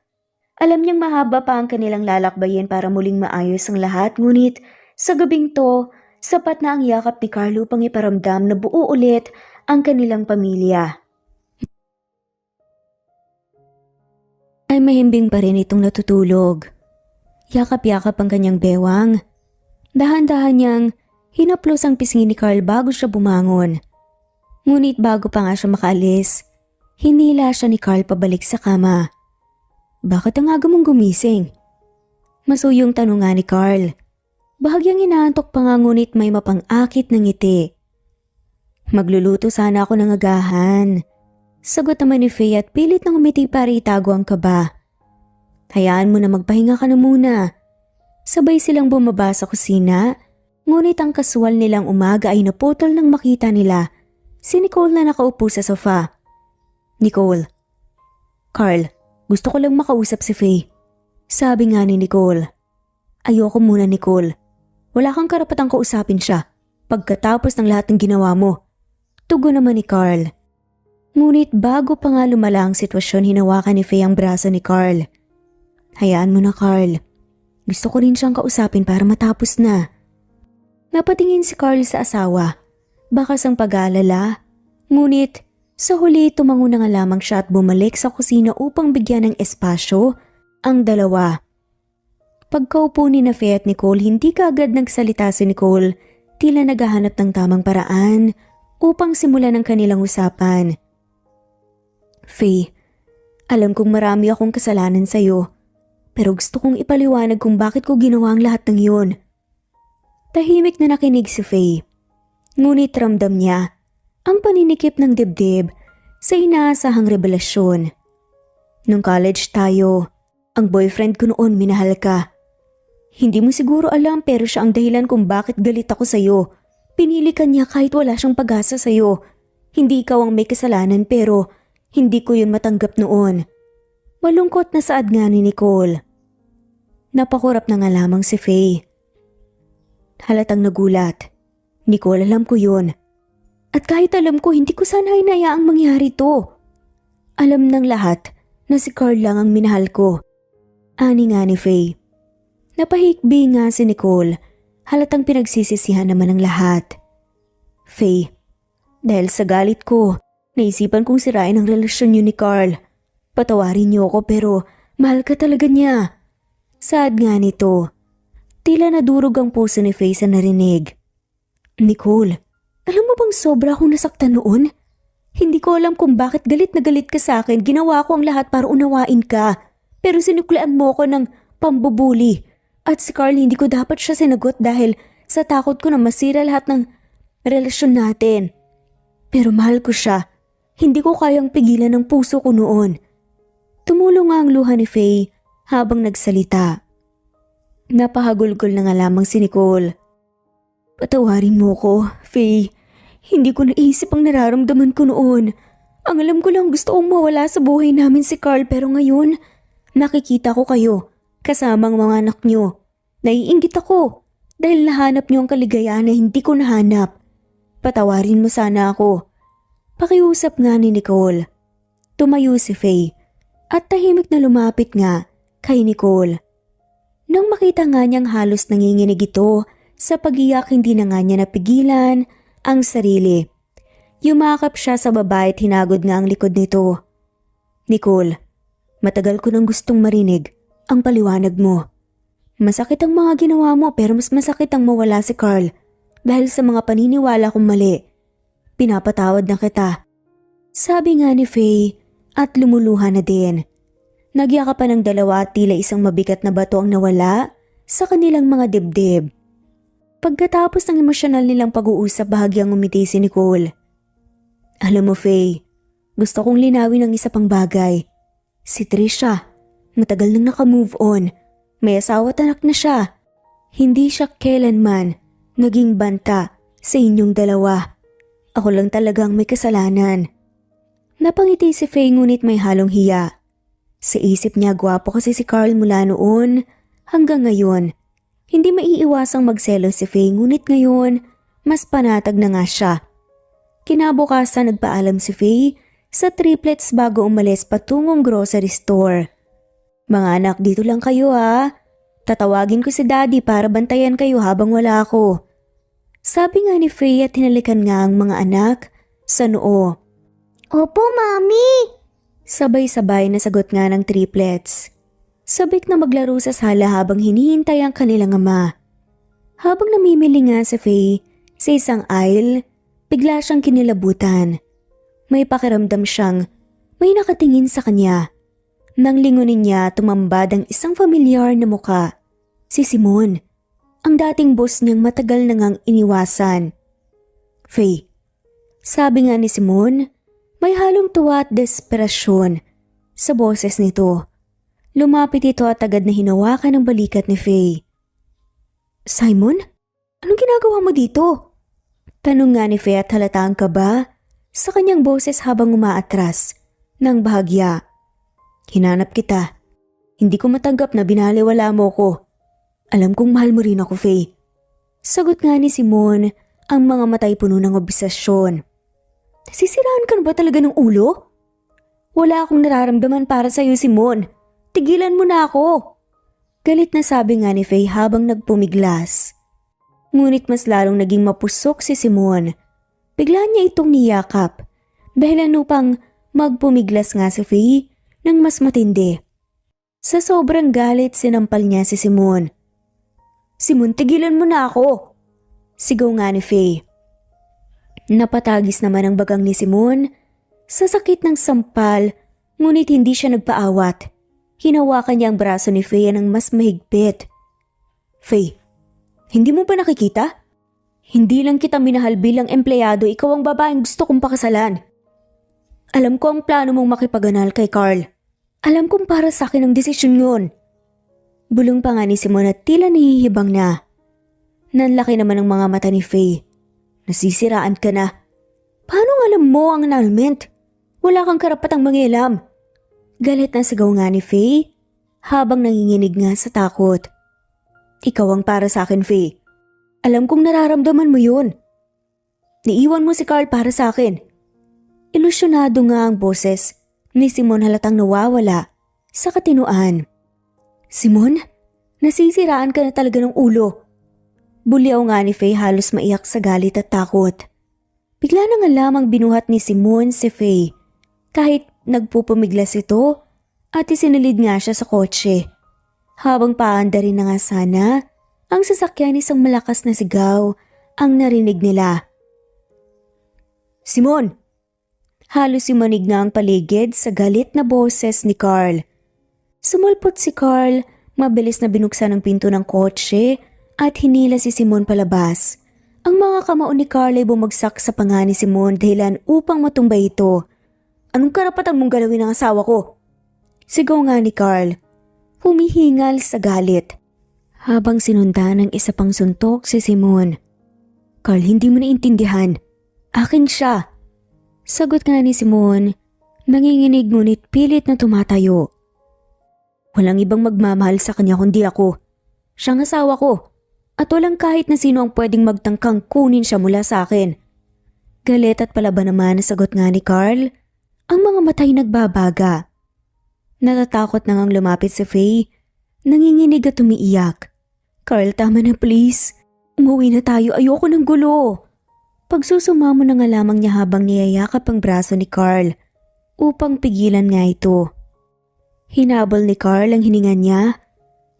Alam niyang mahaba pa ang kanilang lalakbayin para muling maayos ang lahat ngunit sa gabing to, sapat na ang yakap ni Carl upang iparamdam na buo ulit ang kanilang pamilya. Ay mahimbing pa rin itong natutulog. Yakap-yakap ang kanyang bewang. Dahan-dahan niyang hinaplos ang pisngi ni Carl bago siya bumangon. Ngunit bago pa nga siya makaalis, hinila siya ni Carl pabalik sa kama. Bakit ang aga mong gumising? Masuyong tanong nga ni Carl. Bahagyang inaantok pa nga ngunit may mapang-akit ng ngiti. Magluluto sana ako ng agahan. Sagot naman ni Faye at pilit nang umiti para itago ang kaba. Hayaan mo na magpahinga ka na muna. Sabay silang bumaba sa kusina, ngunit ang kasual nilang umaga ay naputol nang makita nila si Nicole na nakaupo sa sofa. Nicole. Carl, gusto ko lang makausap si Faye. Sabi nga ni Nicole. Ayoko muna Nicole. Wala kang karapatang kausapin siya pagkatapos ng lahat ng ginawa mo. Tugon naman ni Carl. Ngunit bago pa nga lumala ang sitwasyon, hinawakan ni Faye ang braso ni Carl. Hayaan mo na Carl. Gusto ko rin siyang kausapin para matapos na. Napatingin si Carl sa asawa. Bakas ang pag-aalala. Ngunit sa huli tumango na nga lamang siya at bumalik sa kusina upang bigyan ng espasyo ang dalawa. Pagkaupo ni Faye at Nicole, hindi kaagad nagsalita si Nicole, tila naghahanap ng tamang paraan upang simulan ang kanilang usapan. Faye, alam kong marami akong kasalanan sa'yo, pero gusto kong ipaliwanag kung bakit ko ginawa ang lahat ng yun. Tahimik na nakinig si Faye, ngunit ramdam niya ang paninikip ng dibdib sa inaasahang revelasyon. Nung college tayo, ang boyfriend ko noon minahal ka. Hindi mo siguro alam pero siya ang dahilan kung bakit galit ako sa'yo. Pinili ka niya kahit wala siyang pag-asa sa'yo. Hindi ikaw ang may kasalanan pero hindi ko yun matanggap noon. Malungkot na saad nga ni Nicole. Napakurap na nga lamang si Faye. Halatang nagulat. Nicole, alam ko yun. At kahit alam ko, hindi ko sana hinayaang mangyari to. Alam ng lahat na si Carl lang ang minahal ko. Ani nga ni Faye. Napahikbi nga si Nicole, halatang pinagsisisihan naman ang lahat. Faye, dahil sa galit ko, naisipan kong sirain ang relasyon niyo ni Carl. Patawarin niyo ako pero mahal ka talaga niya. Saad nga nito. Tila nadurog ang puso ni Faye sa narinig. Nicole, alam mo bang sobra akong nasaktan noon? Hindi ko alam kung bakit galit na galit ka sa akin. Ginawa ko ang lahat para unawain ka. Pero sinuklaan mo ko ng pambubuli. At si Carl, hindi ko dapat siya sinagot dahil sa takot ko na masira lahat ng relasyon natin. Pero mahal ko siya. Hindi ko kayang pigilan ang puso ko noon. Tumulong nga ang luha ni Faye habang nagsalita. Napahagulgol na nga lamang si Nicole. Patawarin mo ko, Faye. Hindi ko naisip ang nararamdaman ko noon. Ang alam ko lang gusto kong mawala sa buhay namin si Carl pero ngayon, nakikita ko kayo. Kasama ang mga anak niyo. Naiinggit ako dahil nahanap niyo ang kaligayahan na hindi ko nahanap. Patawarin mo sana ako. Pakiusap nga ni Nicole. Tumayo si Faye at tahimik na lumapit nga kay Nicole. Nang makita nga niyang halos nanginginig ito sa pag-iyak, hindi na nga niya napigilan ang sarili. Yumakap siya sa babae at hinagod nga ang likod nito. Nicole, matagal ko nang gustong marinig ang paliwanag mo. Masakit ang mga ginawa mo pero mas masakit ang mawala si Carl dahil sa mga paniniwala kong mali. Pinapatawad na kita. Sabi nga ni Faye at lumuluha na din. Nagyakapan ng dalawa at tila isang mabigat na bato ang nawala sa kanilang mga dibdib. Pagkatapos ng emosyonal nilang pag-uusap, bahagyang umiti si Nicole. Alam mo Faye, gusto kong linawin ang isa pang bagay. Si Trisha, matagal nang naka-move on. May asawa at anak na siya. Hindi siya kailanman naging banta sa inyong dalawa. Ako lang talagang may kasalanan. Napangiti si Faye ngunit may halong hiya. Sa isip niya, gwapo kasi si Carl mula noon hanggang ngayon. Hindi maiiwasang magselos si Faye ngunit ngayon mas panatag na nga siya. Kinabukasan nagpaalam si Faye sa triplets bago umalis patungong grocery store. Mga anak, dito lang kayo ha. Tatawagin ko si Daddy para bantayan kayo habang wala ako. Sabi nga ni Faye at hinalikan nga ang mga anak sa noo. Opo, Mami! Sabay-sabay na sagot nga ng triplets. Sabik na maglaro sa sala habang hinihintay ang kanilang ama. Habang namimili nga si Faye sa isang aisle, bigla siyang kinilabutan. May pakiramdam siyang may nakatingin sa kanya. Nang lingunin niya, tumambad ang isang familiar na muka. Si Simon, ang dating boss niyang matagal na ngang iniwasan. Faye, sabi nga ni Simon, may halong tuwa at desperasyon sa boses nito. Lumapit ito at agad na hinawakan ang balikat ni Faye. Simon, anong ginagawa mo dito? Tanong nga ni Faye at halatang kaba sa kanyang boses habang umaatras ng bahagya. Hinanap kita. Hindi ko matanggap na binaliwala mo ko. Alam kong mahal mo rin ako, Faye. Sagot nga ni Simon, ang mga matay puno ng obsesyon. Nasisiraan ka na ba talaga ng ulo? Wala akong nararamdaman para sa'yo, Simon. Tigilan mo na ako. Galit na sabi nga ni Faye habang nagpumiglas. Ngunit mas lalong naging mapusok si Simon. Bigla niya itong niyakap. Dahilan upang magpumiglas nga si Faye ng mas matindi. Sa sobrang galit, sinampal niya si Simon. Simon, tigilan mo na ako. Sigaw nga ni Faye. Napatagis naman ang bagang ni Simon sa sakit ng sampal, ngunit hindi siya nagpaawat. Hinawakan niya ang braso ni Faye ng mas mahigpit. Faye, hindi mo ba nakikita? Hindi lang kita minahal bilang empleyado, ikaw ang babaeng gusto kong pakasalan. Alam ko ang plano mong makipaghanal kay Carl. Alam kong para sa akin ang desisyon yun. Bulong pa nga ni Simon at tila nahihibang na. Nanlaki naman ang mga mata ni Faye. Nasisiraan ka na. Paano alam mo ang annulment? Wala kang karapatang mangialam. Galit na sigaw nga ni Faye habang nanginginig nga sa takot. Ikaw ang para sa akin, Faye. Alam kong nararamdaman mo yun. Niiwan mo si Carl para sa akin. Ilusyonado nga ang boses ni Simon, halatang nawawala sa katinuan. Simon, nasisiraan ka na talaga ng ulo. Buliaw nga ni Faye, halos maiyak sa galit at takot. Bigla na nga lamang binuhat ni Simon si Faye kahit nagpupumiglas ito at isinilid nga siya sa kotse. Habang paanda rin na nga sana, ang sasakyan, isang malakas na sigaw ang narinig nila. Simon! Halos simanig na ang paligid sa galit na boses ni Carl. Sumulpot si Carl, mabilis na binuksan ang pinto ng kotse at hinila si Simon palabas. Ang mga kamao ni Carl ay bumagsak sa panga ni Simon dahilan upang matumbay ito. Anong karapatan mong galawin ang asawa ko? Sigaw nga ni Carl, humihingal sa galit. Habang sinundan ng isa pang suntok si Simon. Carl, hindi mo naiintindihan. Akin siya. Sagot nga ni Simon, nanginginig ngunit pilit na tumatayo. Walang ibang magmamahal sa kanya kundi ako. Siyang asawa ko. At walang kahit na sino ang pwedeng magtangkang kunin siya mula sa akin. Galit at palaban naman na sagot nga ni Carl, ang mga matay nagbabaga. Natatakot na ngang lumapit si Faye Nanginginig at umiiyak. Carl, tama na please. Umuwi na tayo, ayoko ng gulo. Pagsusumamo na nga lamang niya habang niyayakap ang braso ni Carl upang pigilan nga ito. Hinabol ni Carl ang hininga niya,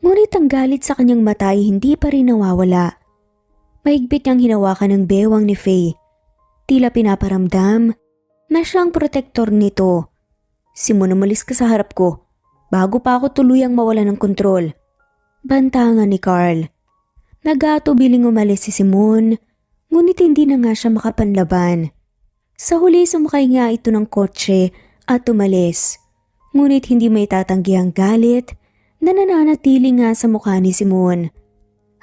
ngunit ang galit sa kanyang mata ay hindi pa rin nawawala. Mahigpit niyang hinawakan ng bewang ni Faye. Tila pinaparamdam na siyang protektor nito. Simon, umalis ka sa harap ko bago pa ako tuluyang mawala ng kontrol. Bantangan ni Carl. Nagatubiling umalis si Simon, ngunit hindi na nga siya makapanlaban. Sa huli sumakay nga ito ng kotse at umalis. Ngunit hindi may tatanggi ang galit na nananatili nga sa mukha ni Simon.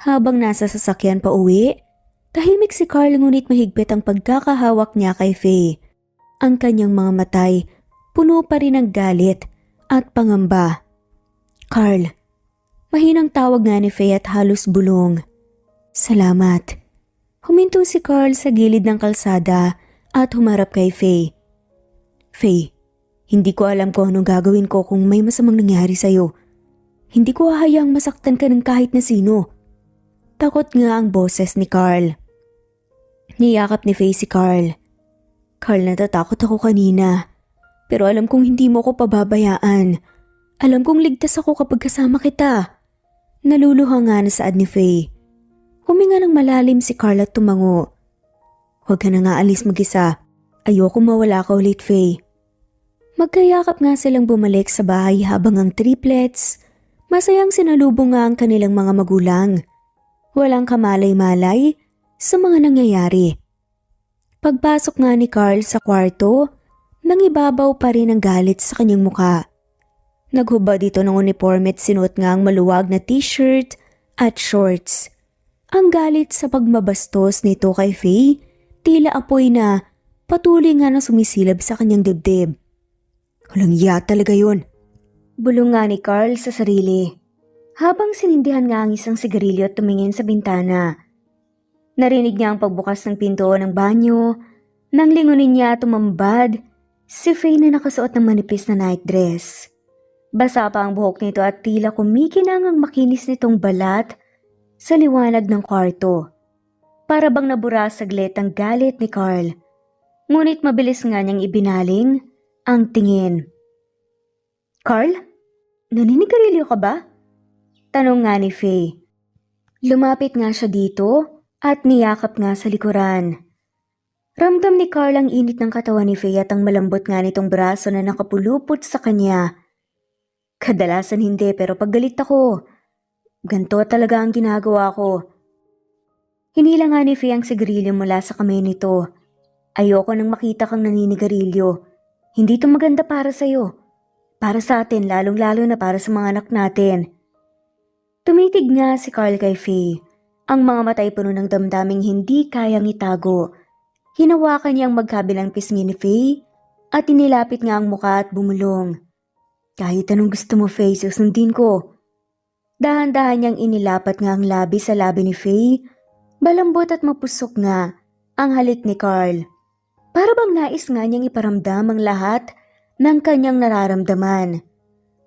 Habang nasa sasakyan pa uwi, tahimik si Carl ngunit mahigpit ang pagkakahawak niya kay Faye. Ang kanyang mga matay puno pa rin ng galit at pangamba. Carl, mahinang tawag nga ni Faye at halos bulong. Salamat. Huminto si Carl sa gilid ng kalsada at humarap kay Faye. Faye, hindi ko alam kung anong gagawin ko kung may masamang nangyari sa'yo. Hindi ko hahayaang masaktan ka ng kahit na sino. Takot nga ang boses ni Carl. Niyakap ni Faye si Carl. Carl, natatakot ako kanina. Pero alam kong hindi mo ko pababayaan. Alam kong ligtas ako kapag kasama kita. Naluluha nga na saad ni Faye. Huminga ng malalim si Carl at tumango. Huwag ka na nga alis mag-isa. Ayoko mawala ka ulit, Faye. Magkayakap nga silang bumalik sa bahay habang ang triplets, masayang sinalubong nga ang kanilang mga magulang. Walang kamalay-malay sa mga nangyayari. Pagpasok nga ni Carl sa kwarto, nangibabaw pa rin ang galit sa kanyang muka. Naghubad ito ng uniforme at sinuot nga ang maluwag na t-shirt at shorts. Ang galit sa pagmabastos nito kay Faye, tila apoy na patuloy nga na sumisilab sa kanyang dibdib. Walang iya talaga yun. Bulong nga ni Carl sa sarili. Habang sinindihan nga ang isang sigarilyo at tumingin sa bintana. Narinig niya ang pagbukas ng pinto ng banyo. Nang lingunin niya tumambad, si Faye na nakasuot ng manipis na night dress. Basa pa ang buhok nito at tila kumikinang ang makinis nitong balat sa liwanag ng kwarto. Para bang nabura saglit ang galit ni Carl. Ngunit mabilis nga niyang ibinaling ang tingin. Carl? Naninigarilyo ka ba? Tanong nga ni Faye. Lumapit nga siya dito at niyakap nga sa likuran. Ramdam ni Carl ang init ng katawan ni Faye at ang malambot nga nitong braso na nakapulupot sa kanya. Kadalasan hindi pero paggalit ako, ganto talaga ang ginagawa ko. Hinila nga ni Faye ang sigarilyo mula sa kamay nito. Ayoko nang makita kang naninigarilyo. Hindi ito maganda para sa'yo. Para sa atin, lalong-lalo na para sa mga anak natin. Tumitig nga si Carl kay Faye. Ang mga matay puno ng damdaming hindi kayang itago. Hinawakan niya ang magkabilang pisngi ni Faye at inilapit nga ang muka at bumulong. Kahit anong gusto mo, Faye, susundin ko. Dahan-dahan niyang inilapat nga ang labi sa labi ni Faye. Balambot at mapusok nga ang halik ni Carl. Para bang nais nga niyang iparamdam ang lahat ng kanyang nararamdaman.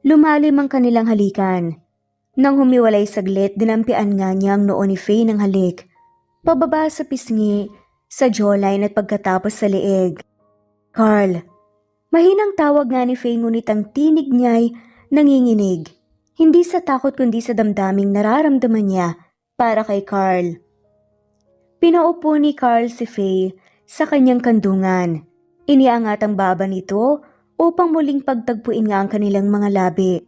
Lumalim ang kanilang halikan. Nang humiwalay saglit, dinampian nga niya ang noo ni Faye ng halik. Pababa sa pisngi, sa jawline at pagkatapos sa leeg. Carl. Mahinang tawag nga ni Faye ngunit ang tinig niya'y nanginginig. Hindi sa takot kundi sa damdaming nararamdaman niya para kay Carl. Pinaupo ni Carl si Faye sa kanyang kandungan. Iniangat ang baba nito upang muling pagtagpuin nga ang kanilang mga labi.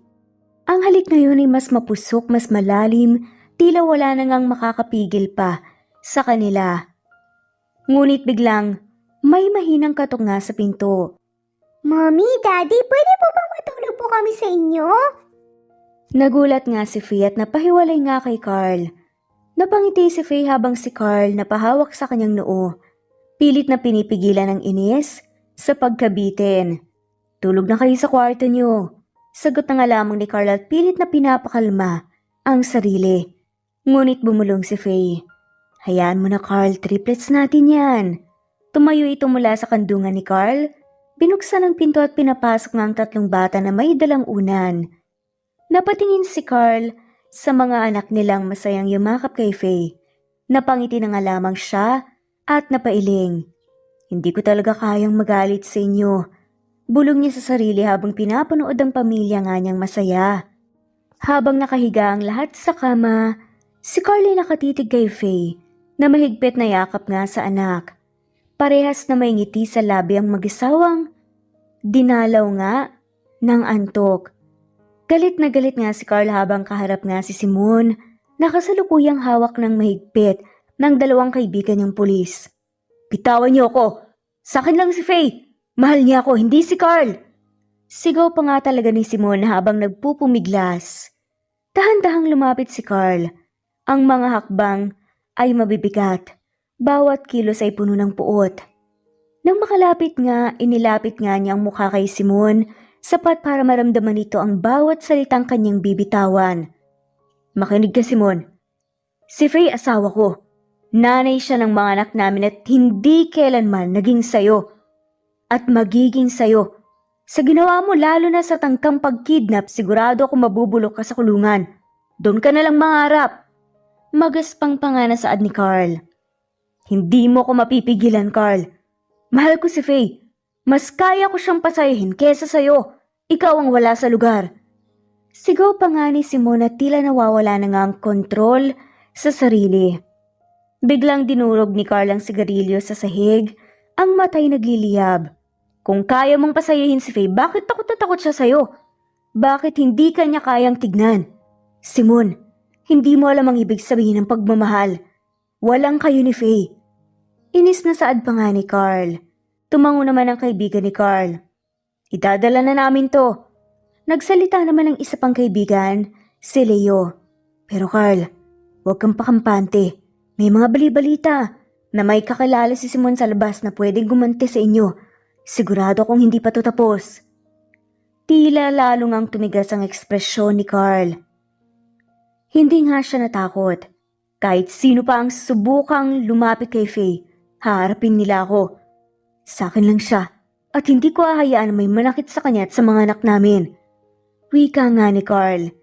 Ang halik ngayon ay mas mapusok, mas malalim, tila wala na ngang makakapigil pa sa kanila. Ngunit biglang may mahinang katok nga sa pinto. Mommy, Daddy, pwede po bang matulog po kami sa inyo? Nagulat nga si Faye at napahiwalay nga kay Carl. Napangiti si Faye habang si Carl napahawak sa kanyang noo. Pilit na pinipigilan ng inis sa pagkabitin. Tulog na kayo sa kwarto niyo. Sagot na nga lamang ni Carl at pilit na pinapakalma ang sarili. Ngunit bumulong si Faye. Hayaan mo na, Carl, triplets natin yan. Tumayo ito mula sa kandungan ni Carl. Binuksan ang pinto at pinapasok nga ang tatlong bata na may dalang unan. Napatingin si Carl sa mga anak nilang masayang yumakap kay Faye. Napangiti na nga lamang siya at napailing. Hindi ko talaga kayang magalit sa inyo. Bulong niya sa sarili habang pinapanood ang pamilya nga niyang masaya. Habang nakahiga ang lahat sa kama, si Carl ay nakatitig kay Faye na mahigpit na yakap nga sa anak. Parehas na may ngiti sa labi ang mag-isawang dinalaw nga ng antok. Galit na galit nga si Carl habang kaharap nga si Simon na kasalukuyang hawak ng mahigpit ng dalawang kaibigan niyang pulis. Bitawan niyo ako! Sa akin lang si Faye! Mahal niya ako, hindi si Carl! Sigaw pa nga talaga ni Simon habang nagpupumiglas. Dahan-dahang lumapit si Carl. Ang mga hakbang ay mabibigat. Bawat kilos ay puno ng puot. Nang makalapit nga, inilapit nga niya ang mukha kay Simon, sapat para maramdaman nito ang bawat salitang kanyang bibitawan. Makinig ka, Simon. Si Faye asawa ko. Nanay siya ng mga anak namin at hindi kailanman naging sayo. At magiging sayo. Sa ginawa mo lalo na sa tangkang pagkidnap, sigurado ako mabubulok ka sa kulungan. Doon ka nalang mangarap. Magaspang pa nga na saad ni Carl. Hindi mo ko mapipigilan, Carl. Mahal ko si Faye. Mas kaya ko siyang pasayahin kesa sayo. Ikaw ang wala sa lugar. Sigaw pa nga ni Simon at tila nawawala na nga ang kontrol sa sarili. Biglang dinurog ni Carl ang sigarilyo sa sahig, ang matay nagliliyab. Kung kaya mong pasayahin si Faye, bakit takot na takot siya sa'yo? Bakit hindi ka niya kayang tignan? Simon, hindi mo alam ang ibig sabihin ng pagmamahal. Walang kayo ni Faye. Inis na saad pa nga ni Carl. Tumango naman ang kaibigan ni Carl. Idadala na namin to. Nagsalita naman ang isa pang kaibigan, si Leo. Pero Carl, huwag kang pakampante. May mga bali-balita na may kakilala si Simon sa labas na pwedeng gumanti sa inyo. Sigurado kong hindi pa to tapos. Tila lalo ngang tumigas ang ekspresyon ni Carl. Hindi nga siya natakot. Kahit sino pa ang subukang lumapit kay Faye, haharapin nila ako. Sa akin lang siya at hindi ko hahayaan na may manakit sa kanya at sa mga anak namin. Wika nga ni Carl.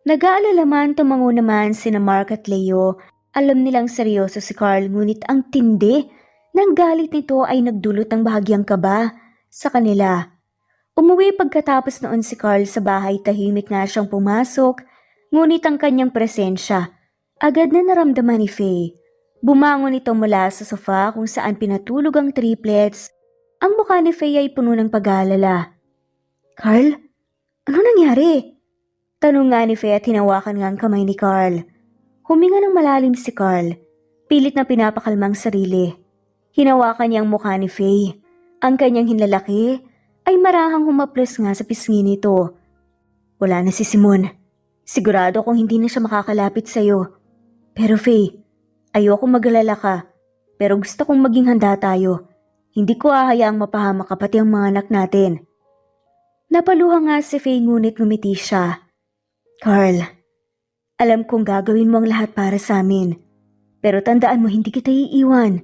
Nag-aalala man tumango naman sina Mark at Leo. Alam nilang seryoso si Carl ngunit ang tindi ng galit nito ay nagdulot ng bahagyang kaba sa kanila. Umuwi pagkatapos noon si Carl sa bahay, tahimik nga siyang pumasok, ngunit ang kanyang presensya agad na naramdaman ni Faye. Bumangon ito mula sa sofa kung saan pinatulog ang triplets. Ang mukha ni Faye ay puno ng pag-aalala. Carl, ano nangyari? Tanong nga ni Faye at hinawakan nga ang kamay ni Carl. Huminga ng malalim si Carl, pilit na pinapakalmang sarili. Hinawakan niya ang mukha ni Faye. Ang kanyang hinlalaki ay marahang humaplos nga sa pisngi nito. Wala na si Simon. Sigurado kong hindi na siya makakalapit sa'yo. Pero Faye, ayoko mag-alala ka. Pero gusto kong maging handa tayo. Hindi ko hahayaang mapahamak ka pati ang mga anak natin. Napaluha nga si Faye ngunit ngumiti siya. Carl, alam kong gagawin mo ang lahat para sa amin. Pero tandaan mo hindi kita iiwan.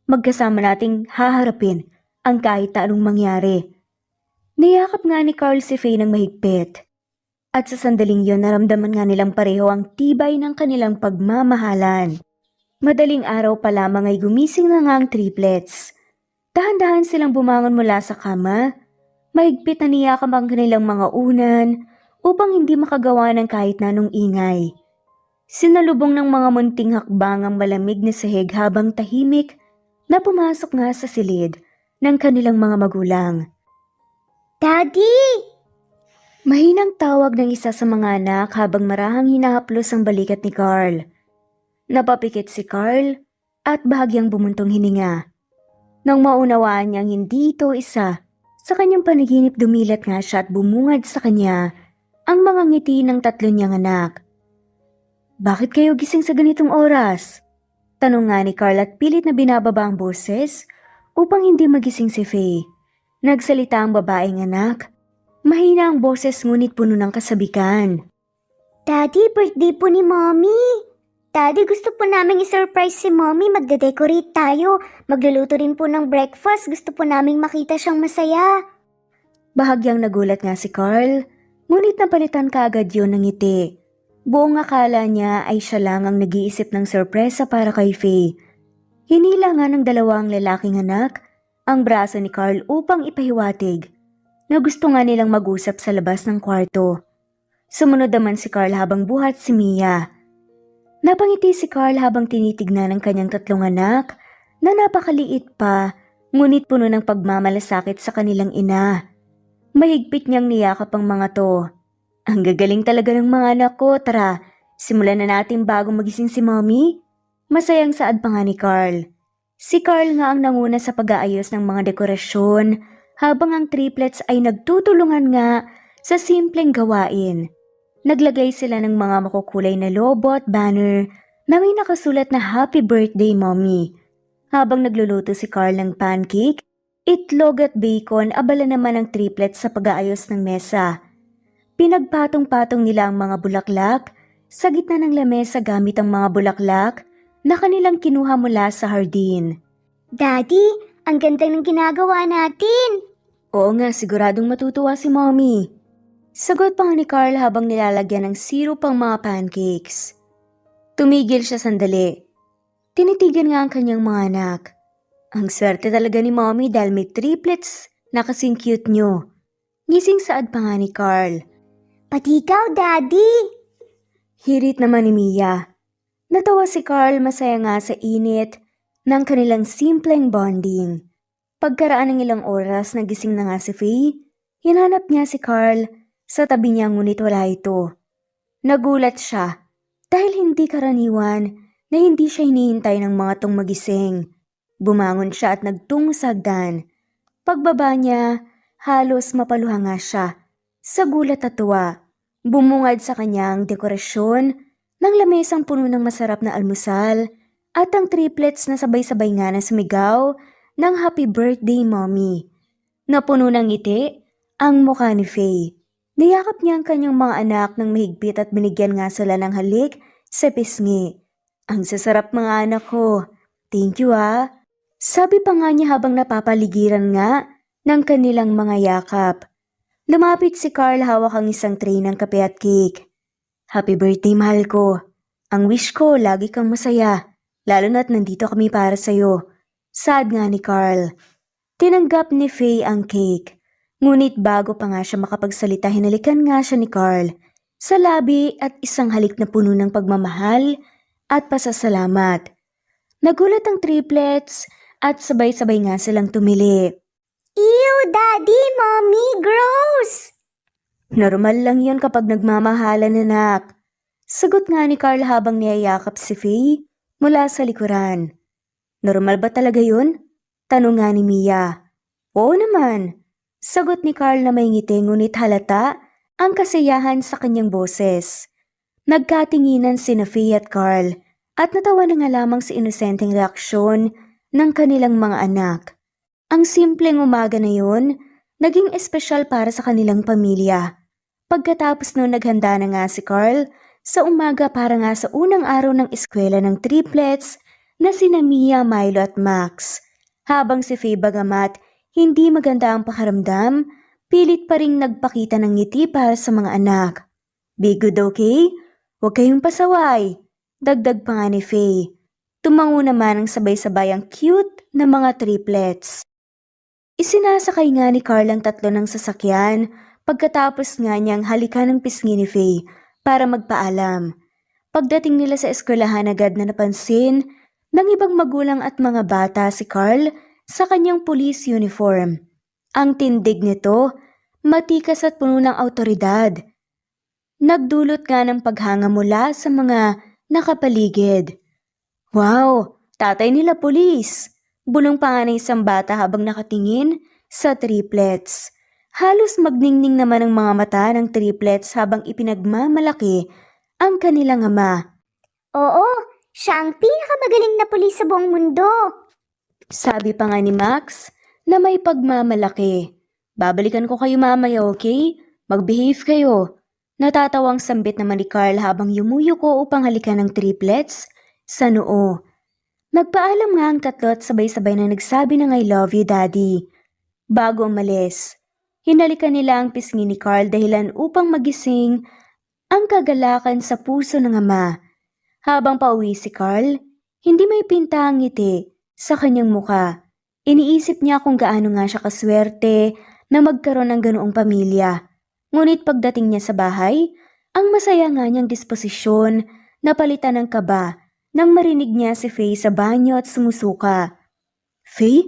Magkasama nating haharapin ang kahit na anong mangyari. Niyakap nga ni Carl si Faye ng mahigpit. At sa sandaling yon naramdaman nga nilang pareho ang tibay ng kanilang pagmamahalan. Madaling araw pa lamang ay gumising na nga ang triplets. Dahan-dahan silang bumangon mula sa kama. Mahigpit na niyakap ang kanilang mga unan upang hindi makagawa ng kahit na anong ingay. Sinalubong ng mga munting hakbang ang malamig na sahig habang tahimik na pumasok nga sa silid ng kanilang mga magulang. Daddy! Mahinang tawag ng isa sa mga anak habang marahang hinahaplos ang balikat ni Carl. Napapikit si Carl at bahagyang bumuntong hininga. Nang maunawaan niyang hindi ito isa, sa kanyang panaginip dumilat nga siya at bumungad sa kanya ang mga ngiti ng tatlo niyang anak. Bakit kayo gising sa ganitong oras? Tanong nga ni Carl at pilit na binababa ang boses upang hindi magising si Faye. Nagsalita ang babaeng anak. Mahina ang boses ngunit puno ng kasabikan. Daddy, birthday po ni Mommy. Daddy, gusto po naming i-surprise si Mommy. Magde-decorate tayo. Magluluto rin po ng breakfast. Gusto po naming makita siyang masaya. Bahagyang nagulat nga si Carl Ngunit napalitan kaagad yun ng ngiti. Buong akala niya ay siya lang ang nag-iisip ng sorpresa para kay Faye. Hinila nga ng dalawang lalaking anak ang braso ni Carl upang ipahiwatig na gusto nga nilang mag-usap sa labas ng kwarto. Sumunod naman si Carl habang buhat si Mia. Napangiti si Carl habang tinitignan ng kanyang tatlong anak na napakaliit pa ngunit puno ng pagmamalasakit sa kanilang ina. Mahigpit niyang niyakap ang mga to. Ang gagaling talaga ng mga anak ko, tara, simulan na natin bago magising si Mommy. Masayang saad pa nga ni Carl. Si Carl nga ang nanguna sa pag-aayos ng mga dekorasyon habang ang triplets ay nagtutulungan nga sa simpleng gawain. Naglagay sila ng mga makukulay na lobo at banner na may nakasulat na Happy Birthday Mommy. Habang nagluluto si Carl ng pancake, itlog at bacon, abala naman ang triplets sa pag-aayos ng mesa. Pinagpatong-patong nila ang mga bulaklak sa gitna ng lamesa gamit ang mga bulaklak na kanilang kinuha mula sa hardin. Daddy, ang ganda ng ginagawa natin. Oo nga, siguradong matutuwa si Mommy. Sagot pa nga ni Carl habang nilalagyan ng syrup ang mga pancakes. Tumigil siya sandali. Tinitigan nga ang kanyang mga anak. Ang swerte talaga ni Mommy dahil may triplets na kasing cute nyo. Gising saad pa nga ni Carl. Pati ikaw, Daddy. Hirit naman ni Mia. Natawa si Carl, masaya nga sa init ng kanilang simpleng bonding. Pagkaraan ng ilang oras nagising na nga si Faye, hinanap niya si Carl sa tabi niya ngunit wala ito. Nagulat siya dahil hindi karaniwan na hindi siya hinihintay ng mga tong magising. Bumangon siya at nagtungo sa hagdan. Pagbaba niya, halos mapaluha nga siya. Sa gulat at tuwa, bumungad sa kanyang dekorasyon ng lamesang puno ng masarap na almusal at ang triplets na sabay-sabay nga na sumigaw ng Happy Birthday Mommy. Napuno ng ngiti ang mukha ni Faye. Niyakap niya ang kanyang mga anak ng mahigpit at binigyan nga sila ng halik sa pisngi. Ang sasarap mga anak ko. Thank you ah. Sabi pa nga niya habang napapaligiran nga ng kanilang mga yakap. Lumapit si Carl hawak ang isang tray ng kape at cake. Happy birthday mahal ko. Ang wish ko lagi kang masaya. Lalo na't nandito kami para sa'yo. Sad nga ni Carl. Tinanggap ni Faye ang cake. Ngunit bago pa nga siya makapagsalita, hinalikan nga siya ni Carl sa labi at isang halik na puno ng pagmamahal at pasasalamat. Nagulat ang triplets at sabay-sabay nga silang tumili. Ew, Daddy, Mommy, gross! Normal lang yun kapag nagmamahalan, anak. Sagot nga ni Carl habang niyayakap si Faye mula sa likuran. Normal ba talaga yun? Tanong nga ni Mia. Oo naman. Sagot ni Carl na may ngiti ngunit halata ang kasiyahan sa kanyang boses. Nagkatinginan sina Faye at Carl at natawa na nga lamang sa inosenteng reaksyon ng kanilang mga anak. Ang simpleng umaga na yun, naging espesyal para sa kanilang pamilya. Pagkatapos noon naghanda na nga si Carl sa umaga para nga sa unang araw ng eskwela ng triplets na sina Mia, Milo at Max. Habang si Faye bagamat hindi maganda ang pakaramdam, pilit pa ring nagpakita ng ngiti para sa mga anak. Be good, okay? Huwag kayong pasaway. Dagdag pa nga ni Faye. Tumango naman ang sabay-sabay ang cute na mga triplets. Isinasakay nga ni Carl ang tatlo ng sasakyan pagkatapos nga niyang halikan ng pisngi ni Faye para magpaalam. Pagdating nila sa eskwelahan agad na napansin ng ibang magulang at mga bata si Carl sa kanyang police uniform. Ang tindig nito, matikas at puno ng awtoridad. Nagdulot nga ng paghanga mula sa mga nakapaligid. Wow, tatay nila pulis! Bulong pa nga ng isang bata habang nakatingin sa triplets. Halos magningning naman ang mga mata ng triplets habang ipinagmamalaki ang kanilang ama. Oo, siya ang pinakamagaling na pulis sa buong mundo. Sabi pa nga ni Max na may pagmamalaki. Babalikan ko kayo mamaya, okay? Mag-behave kayo. Natatawang sambit naman ni Carl habang yumuyuko upang halikan ng triplets sa noo. Nagpaalam nga ang tatlo at sabay-sabay na nagsabi ng I love you, Daddy. Bago umalis, Hinalikan nila ang pisngi ni Carl dahilan upang magising ang kagalakan sa puso ng ama. Habang pauwi si Carl, hindi may pinta ang ngiti sa kanyang muka. Iniisip niya kung gaano nga siya kaswerte na magkaroon ng ganoong pamilya. Ngunit pagdating niya sa bahay, ang masaya nga niyang disposisyon na palitan ng kaba nang marinig niya si Faye sa banyo at sumusuka. Faye?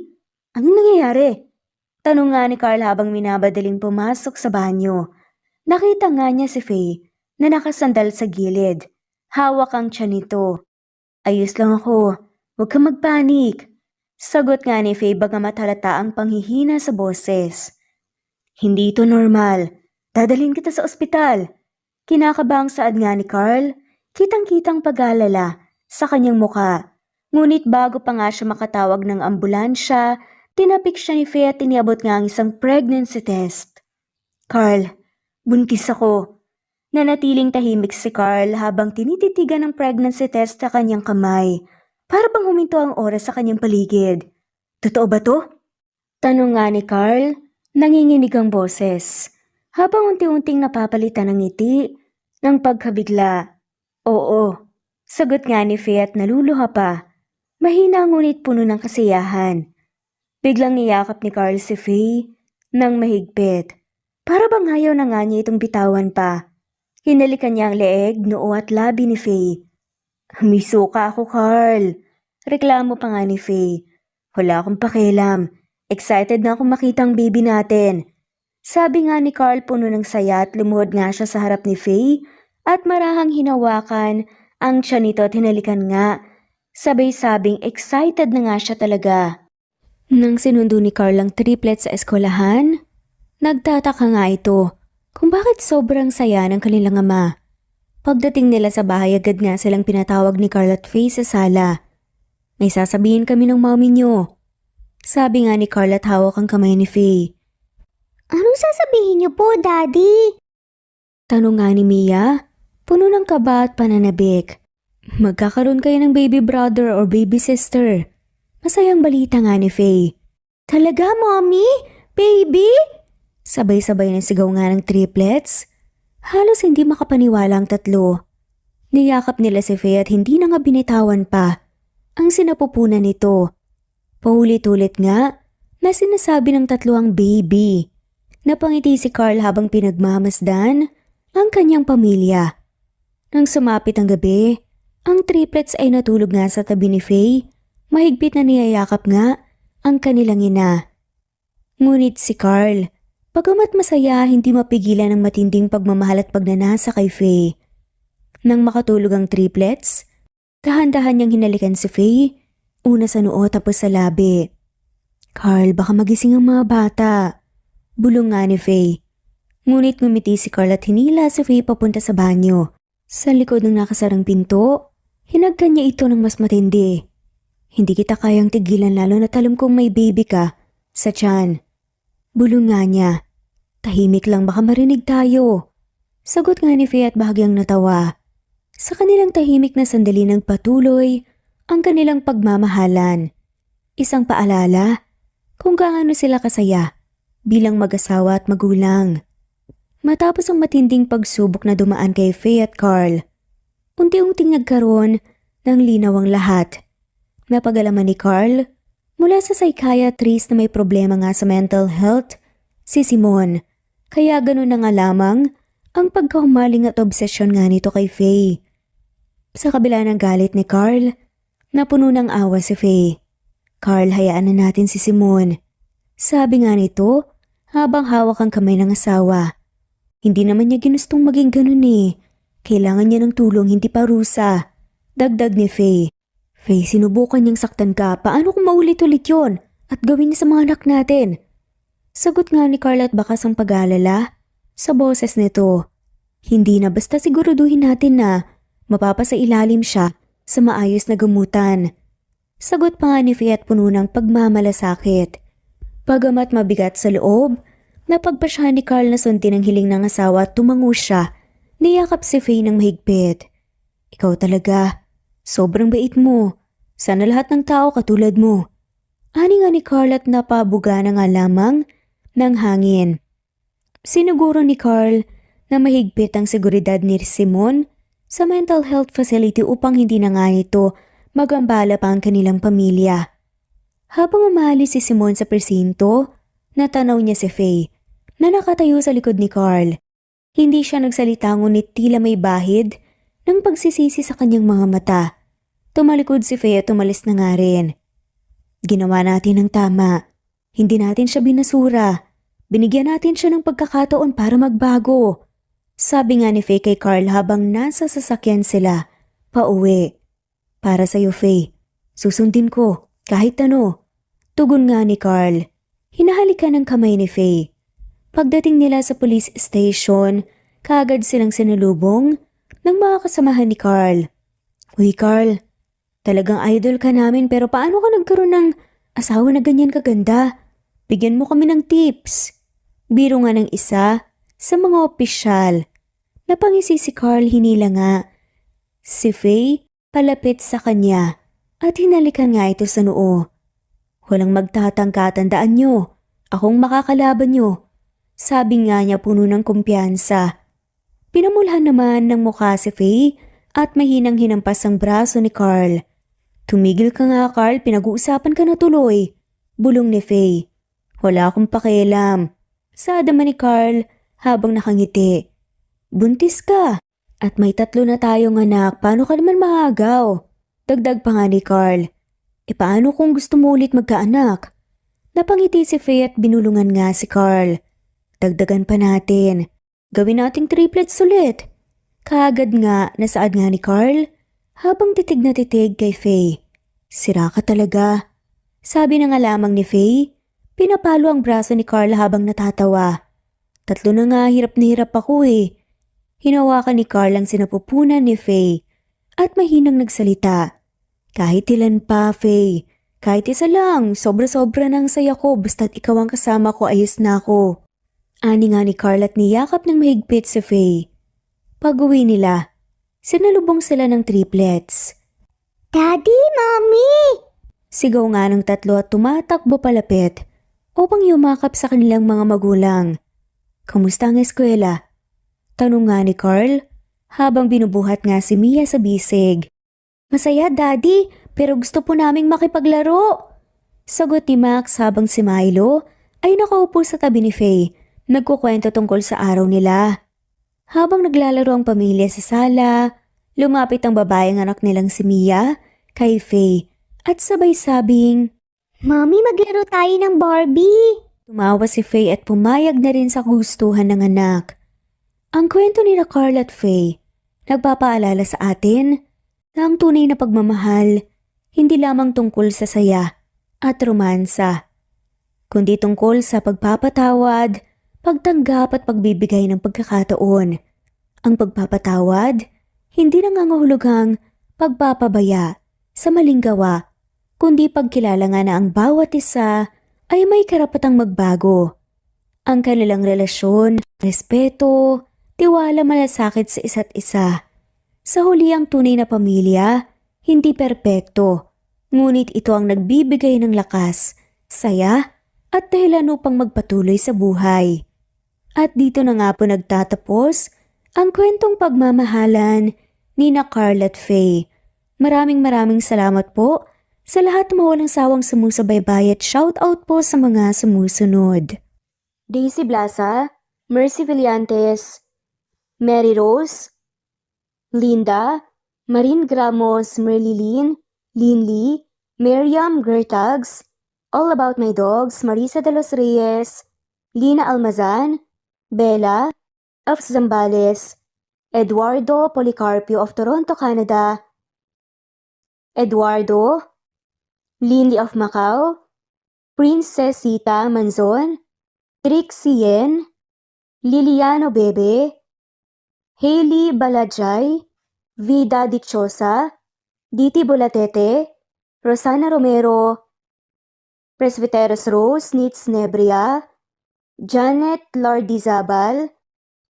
Anong nangyayari? Tanong nga ni Carl habang minabadaling pumasok sa banyo. Nakita nga niya si Faye na nakasandal sa gilid. Hawak ang tiyan nito. Ayos lang ako. Huwag kang magpanik. Sagot nga ni Faye bagamat halata ang panghihina sa boses. Hindi ito normal. Dadalhin kita sa ospital. Kinakabang saad nga ni Carl, kitang-kitang pag-alala sa kanyang muka. Ngunit bago pa nga siya makatawag ng ambulansya, tinapik siya ni Faye at tiniabot nga ang isang pregnancy test. Carl, buntis ako. Nanatiling tahimik si Carl habang tinititigan ng pregnancy test sa kanyang kamay. Para bang huminto ang oras sa kanyang paligid. Totoo ba to? Tanong nga ni Carl, nanginginig ang boses. Habang unti-unting napapalitan ng ngiti ng pagkabigla. Oo, sagot nga ni Faye at naluluha pa. Mahina ngunit puno ng kasiyahan. Biglang niyakap ni Carl si Faye ng mahigpit. Para bang ayaw na nga niya itong bitawan pa. Hinalikan niya ang leeg, noo at labi ni Faye. May suka ako, Carl. Reklamo pa nga ni Faye. Wala akong pakialam. Excited na akong makita ang baby natin. Sabi nga ni Carl puno ng saya at lumuhod nga siya sa harap ni Faye at marahang hinawakan ang tiyan nito at hinalikan nga. Sabay-sabing excited na nga siya talaga. Nang sinundo ni Carl ang triplet sa eskwelahan, nagtataka nga ito kung bakit sobrang saya ng kanilang ama. Pagdating nila sa bahay agad nga silang pinatawag ni Carl at Faye sa sala. May sasabihin kami ng mommy niyo. Sabi nga ni Carl at hawak ang kamay ni Faye. Anong sasabihin niyo po, Daddy? Tanong nga ni Mia, puno ng kaba at pananabik. Magkakaroon kayo ng baby brother or baby sister. Masayang balita nga ni Faye. Talaga, Mommy? Baby? Sabay-sabay na sigaw nga ng triplets. Halos hindi makapaniwala ang tatlo. Niyakap nila si Faye at hindi na nga binitawan pa ang sinapupunan nito. Paulit-ulit nga na sinasabi ng tatlo ang baby. Napangiti si Carl habang pinagmamasdan ang kanyang pamilya. Nang sumapit ang gabi, ang triplets ay natulog nga sa tabi ni Faye. Mahigpit na niyayakap nga ang kanilang ina. Ngunit si Carl, bagamat masaya, hindi mapigilan ang matinding pagmamahal at pagnanasa kay Faye. Nang makatulog ang triplets, dahan-dahan niyang hinalikan si Faye, una sa noo tapos sa labi. Carl, baka magising ang mga bata. Bulong nga ni Faye. Ngunit ngumiti si Carl at hinila si Faye papunta sa banyo. Sa likod ng nakasarang pinto, hinagkan niya ito ng mas matindi. Hindi kita kayang tigilan lalo na't alam kong may baby ka sa tiyan. Bulong nga niya. Tahimik lang baka marinig tayo. Sagot nga ni Faye at bahagyang natawa. Sa kanilang tahimik na sandali nagpatuloy ang kanilang pagmamahalan. Isang paalala kung gaano sila kasaya bilang mag-asawa at magulang. Matapos ang matinding pagsubok na dumaan kay Faye at Carl, unti-unting nagkaroon ng linaw ang lahat. Napag-alaman ni Carl mula sa psychiatrist na may problema nga sa mental health, si Simon. Kaya ganun na nga lamang ang pagkahumaling at obsesyon nga nito kay Faye. Sa kabila ng galit ni Carl, napuno ng awa si Faye. Carl, hayaan na natin si Simon. Sabi nga nito habang hawak ang kamay ng asawa. Hindi naman niya ginustong maging ganun eh. Kailangan niya ng tulong, hindi parusa. Dagdag ni Faye. Faye, sinubukan niyang saktan ka. Paano kung maulit-ulit yon at gawin niya sa mga anak natin? Sagot nga ni Carl at bakas ang pag-aalala sa boses nito. Hindi na basta siguraduhin natin na mapapasailalim siya sa maayos na gamutan. Sagot pa nga ni Faye at puno ng pagmamalasakit. Bagamat mabigat sa loob, napagpasya ni Carl na sundin ang hiling ng asawa at tumango siya. Niyakap si Faye ng mahigpit. Ikaw talaga, sobrang bait mo. Sana lahat ng tao katulad mo. Ani nga ni Carl at napabuga na nga lamang ng hangin. Siniguro ni Carl na mahigpit ang seguridad ni Simon sa mental health facility upang hindi na nga nito magambala pa ang kanilang pamilya. Habang umalis si Simon sa presinto, natanaw niya si Faye na nakatayo sa likod ni Carl. Hindi siya nagsalita ngunit tila may bahid ng pagsisisi sa kanyang mga mata. Tumalikod si Faye at tumalis na nga rin. Ginawa natin ang tama. Hindi natin siya binasura. Binigyan natin siya ng pagkakataon para magbago. Sabi nga ni Faye kay Carl habang nasa sasakyan sila, pauwi. Para sa'yo, Faye. Susundin ko, kahit ano. Tugon nga ni Carl. Hinahalikan ng kamay ni Faye. Pagdating nila sa police station, kaagad silang sinalubong ng mga kasamahan ni Carl. Uy Carl, talagang idol ka namin pero paano ka nagkaroon ng asawa na ganyan kaganda? Bigyan mo kami ng tips. Biro nga ng isa sa mga opisyal. Napangisi si Carl, hinila nga. Si Faye palapit sa kanya at hinalikan nga ito sa noo. Walang magtatangka, tandaan nyo. Akong makakalaban nyo. Sabi nga niya puno ng kumpiyansa. Pinamulhan naman ng mukha si Faye at mahinang hinampas ang braso ni Carl. Tumigil ka nga Carl, pinag-uusapan ka na tuloy. Bulong ni Faye. Wala akong pakialam. Saada man ni Carl habang nakangiti. Buntis ka at may 3 na tayong anak, paano ka naman maagaw? Dagdag pa nga ni Carl. E paano kung gusto mo ulit magkaanak? Napangiti si Faye at binulungan nga si Carl. Dagdagan pa natin. Gawin nating triplets ulit. Kaagad nga nasaad nga ni Carl habang titig na titig kay Faye. Sira ka talaga. Sabi na nga lamang ni Faye, pinapalo ang braso ni Carl habang natatawa. 3 na nga, hirap na hirap ako eh. Hinawakan ni Carl ang sinapupunan ni Faye at mahinang nagsalita. Kahit ilan pa, Faye. Kahit isa lang, sobra-sobra ng saya ko basta't ikaw ang kasama ko, ayos na ako. Ani nga ni Carl at niyakap ng mahigpit si Faye. Pag-uwi nila, sinalubong sila ng triplets. Daddy, Mommy! Sigaw nga ng 3 at tumatakbo palapit upang yumakap sa kanilang mga magulang. Kamusta ang eskwela? Tanong nga ni Carl habang binubuhat nga si Mia sa bisig. Masaya, Daddy, pero gusto po naming makipaglaro. Sagot ni Max habang si Milo ay nakaupo sa tabi ni Faye, nagkukwento tungkol sa araw nila. Habang naglalaro ang pamilya sa sala, lumapit ang babaeng anak nilang si Mia kay Faye at sabay sabing, Mommy, maglaro tayo ng Barbie! Tumawa si Faye at pumayag na rin sa gustuhan ng anak. Ang kwento ni Carl at Faye nagpapaalala sa atin na ang tunay na pagmamahal hindi lamang tungkol sa saya at romansa, kundi tungkol sa pagpapatawad, pagtanggap at pagbibigay ng pagkakataon. Ang pagpapatawad, hindi nangangahulugang pagpapabaya sa maling gawa, kundi pagkilala nga na ang bawat isa ay may karapatang magbago. Ang kanilang relasyon, respeto, tiwala malasakit sa isa't isa. Sa huli ang tunay na pamilya, hindi perpekto, ngunit ito ang nagbibigay ng lakas, saya, at dahilan upang magpatuloy sa buhay. At dito na nga po nagtatapos ang kwentong pagmamahalan ni Carl at Faye. Maraming salamat po sa lahat na walang sawang sumusubaybay at shoutout po sa mga sumusunod. Daisy Blaza, Mercy Villantes, Mary Rose, Linda, Marin Gramos, Merlilin, Linley, Miriam Gertags, All About My Dogs, Marisa de los Reyes, Lina Almazan, Bella, of Zambales, Eduardo Policarpio of Toronto, Canada, Eduardo, Linley of Macau, Princess Sita Manzon, Trixie Yen, Liliano Bebe, Hailey Balajay, Vida Dichosa, Diti Bulatete, Rosana Romero, Presbyteros Rose, Nitz Nebria, Janet Lardizabal,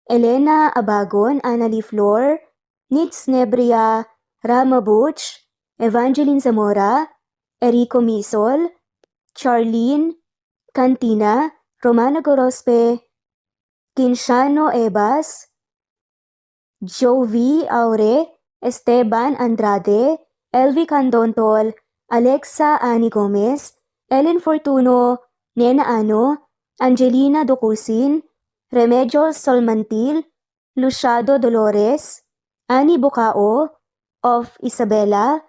Elena Abagon, Annalie Flor, Nitz Nebria, Rama Butch, Evangeline Zamora, Erico Misol, Charlene, Cantina, Romana Gorospe, Kinsano Ebas, Jovi Aure, Esteban Andrade, Elvi Candontol, Alexa Ani Gomez, Ellen Fortuno, Nena Ano, Angelina Docusin, Remedios Solmantil, Luciado Dolores, Ani Bocao, of Isabela,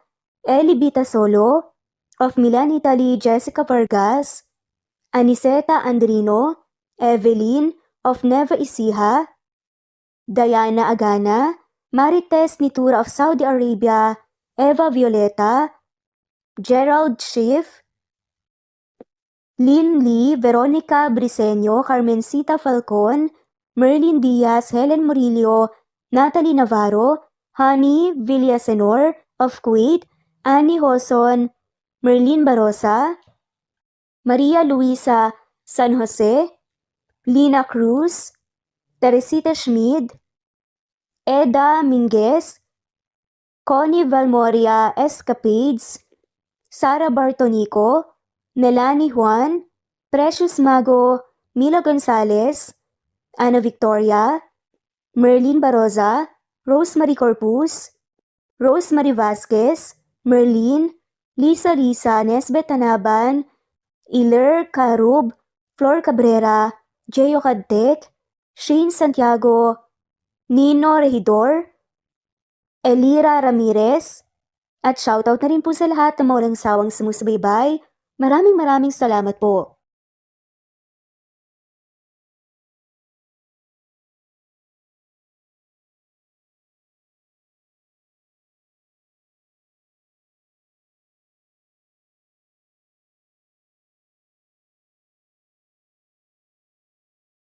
Eli Bita Solo, of Milan Italy Jessica Vargas, Aniseta Andrino, Evelyn, of Neva Ecija, Diana Agana, Marites Nitura of Saudi Arabia, Eva Violeta, Gerald Schiff, Lynn Lee, Veronica Briseño, Carmencita Falcon, Merlin Diaz, Helen Murillo, Natalie Navarro, Honey Villasenor of Kuwait, Annie Hoson, Merlin Barosa, Maria Luisa San Jose, Lina Cruz, Teresita Schmid, Eda Minguez, Connie Valmoria Escapades, Sara Bartonico, Melanie Juan, Precious Mago, Mila Gonzalez, Ana Victoria, Merlin Baroza, Rosemary Corpus, Rosemary Vasquez, Merlin, Lisa Nesbet Tanaban, Iler Carub, Flor Cabrera, Jeyo Cadtec, Shane Santiago, Nino Regidor, Elira Ramirez, at shoutout na rin po sa lahat na walang sawang sumusubaybay. Maraming salamat po.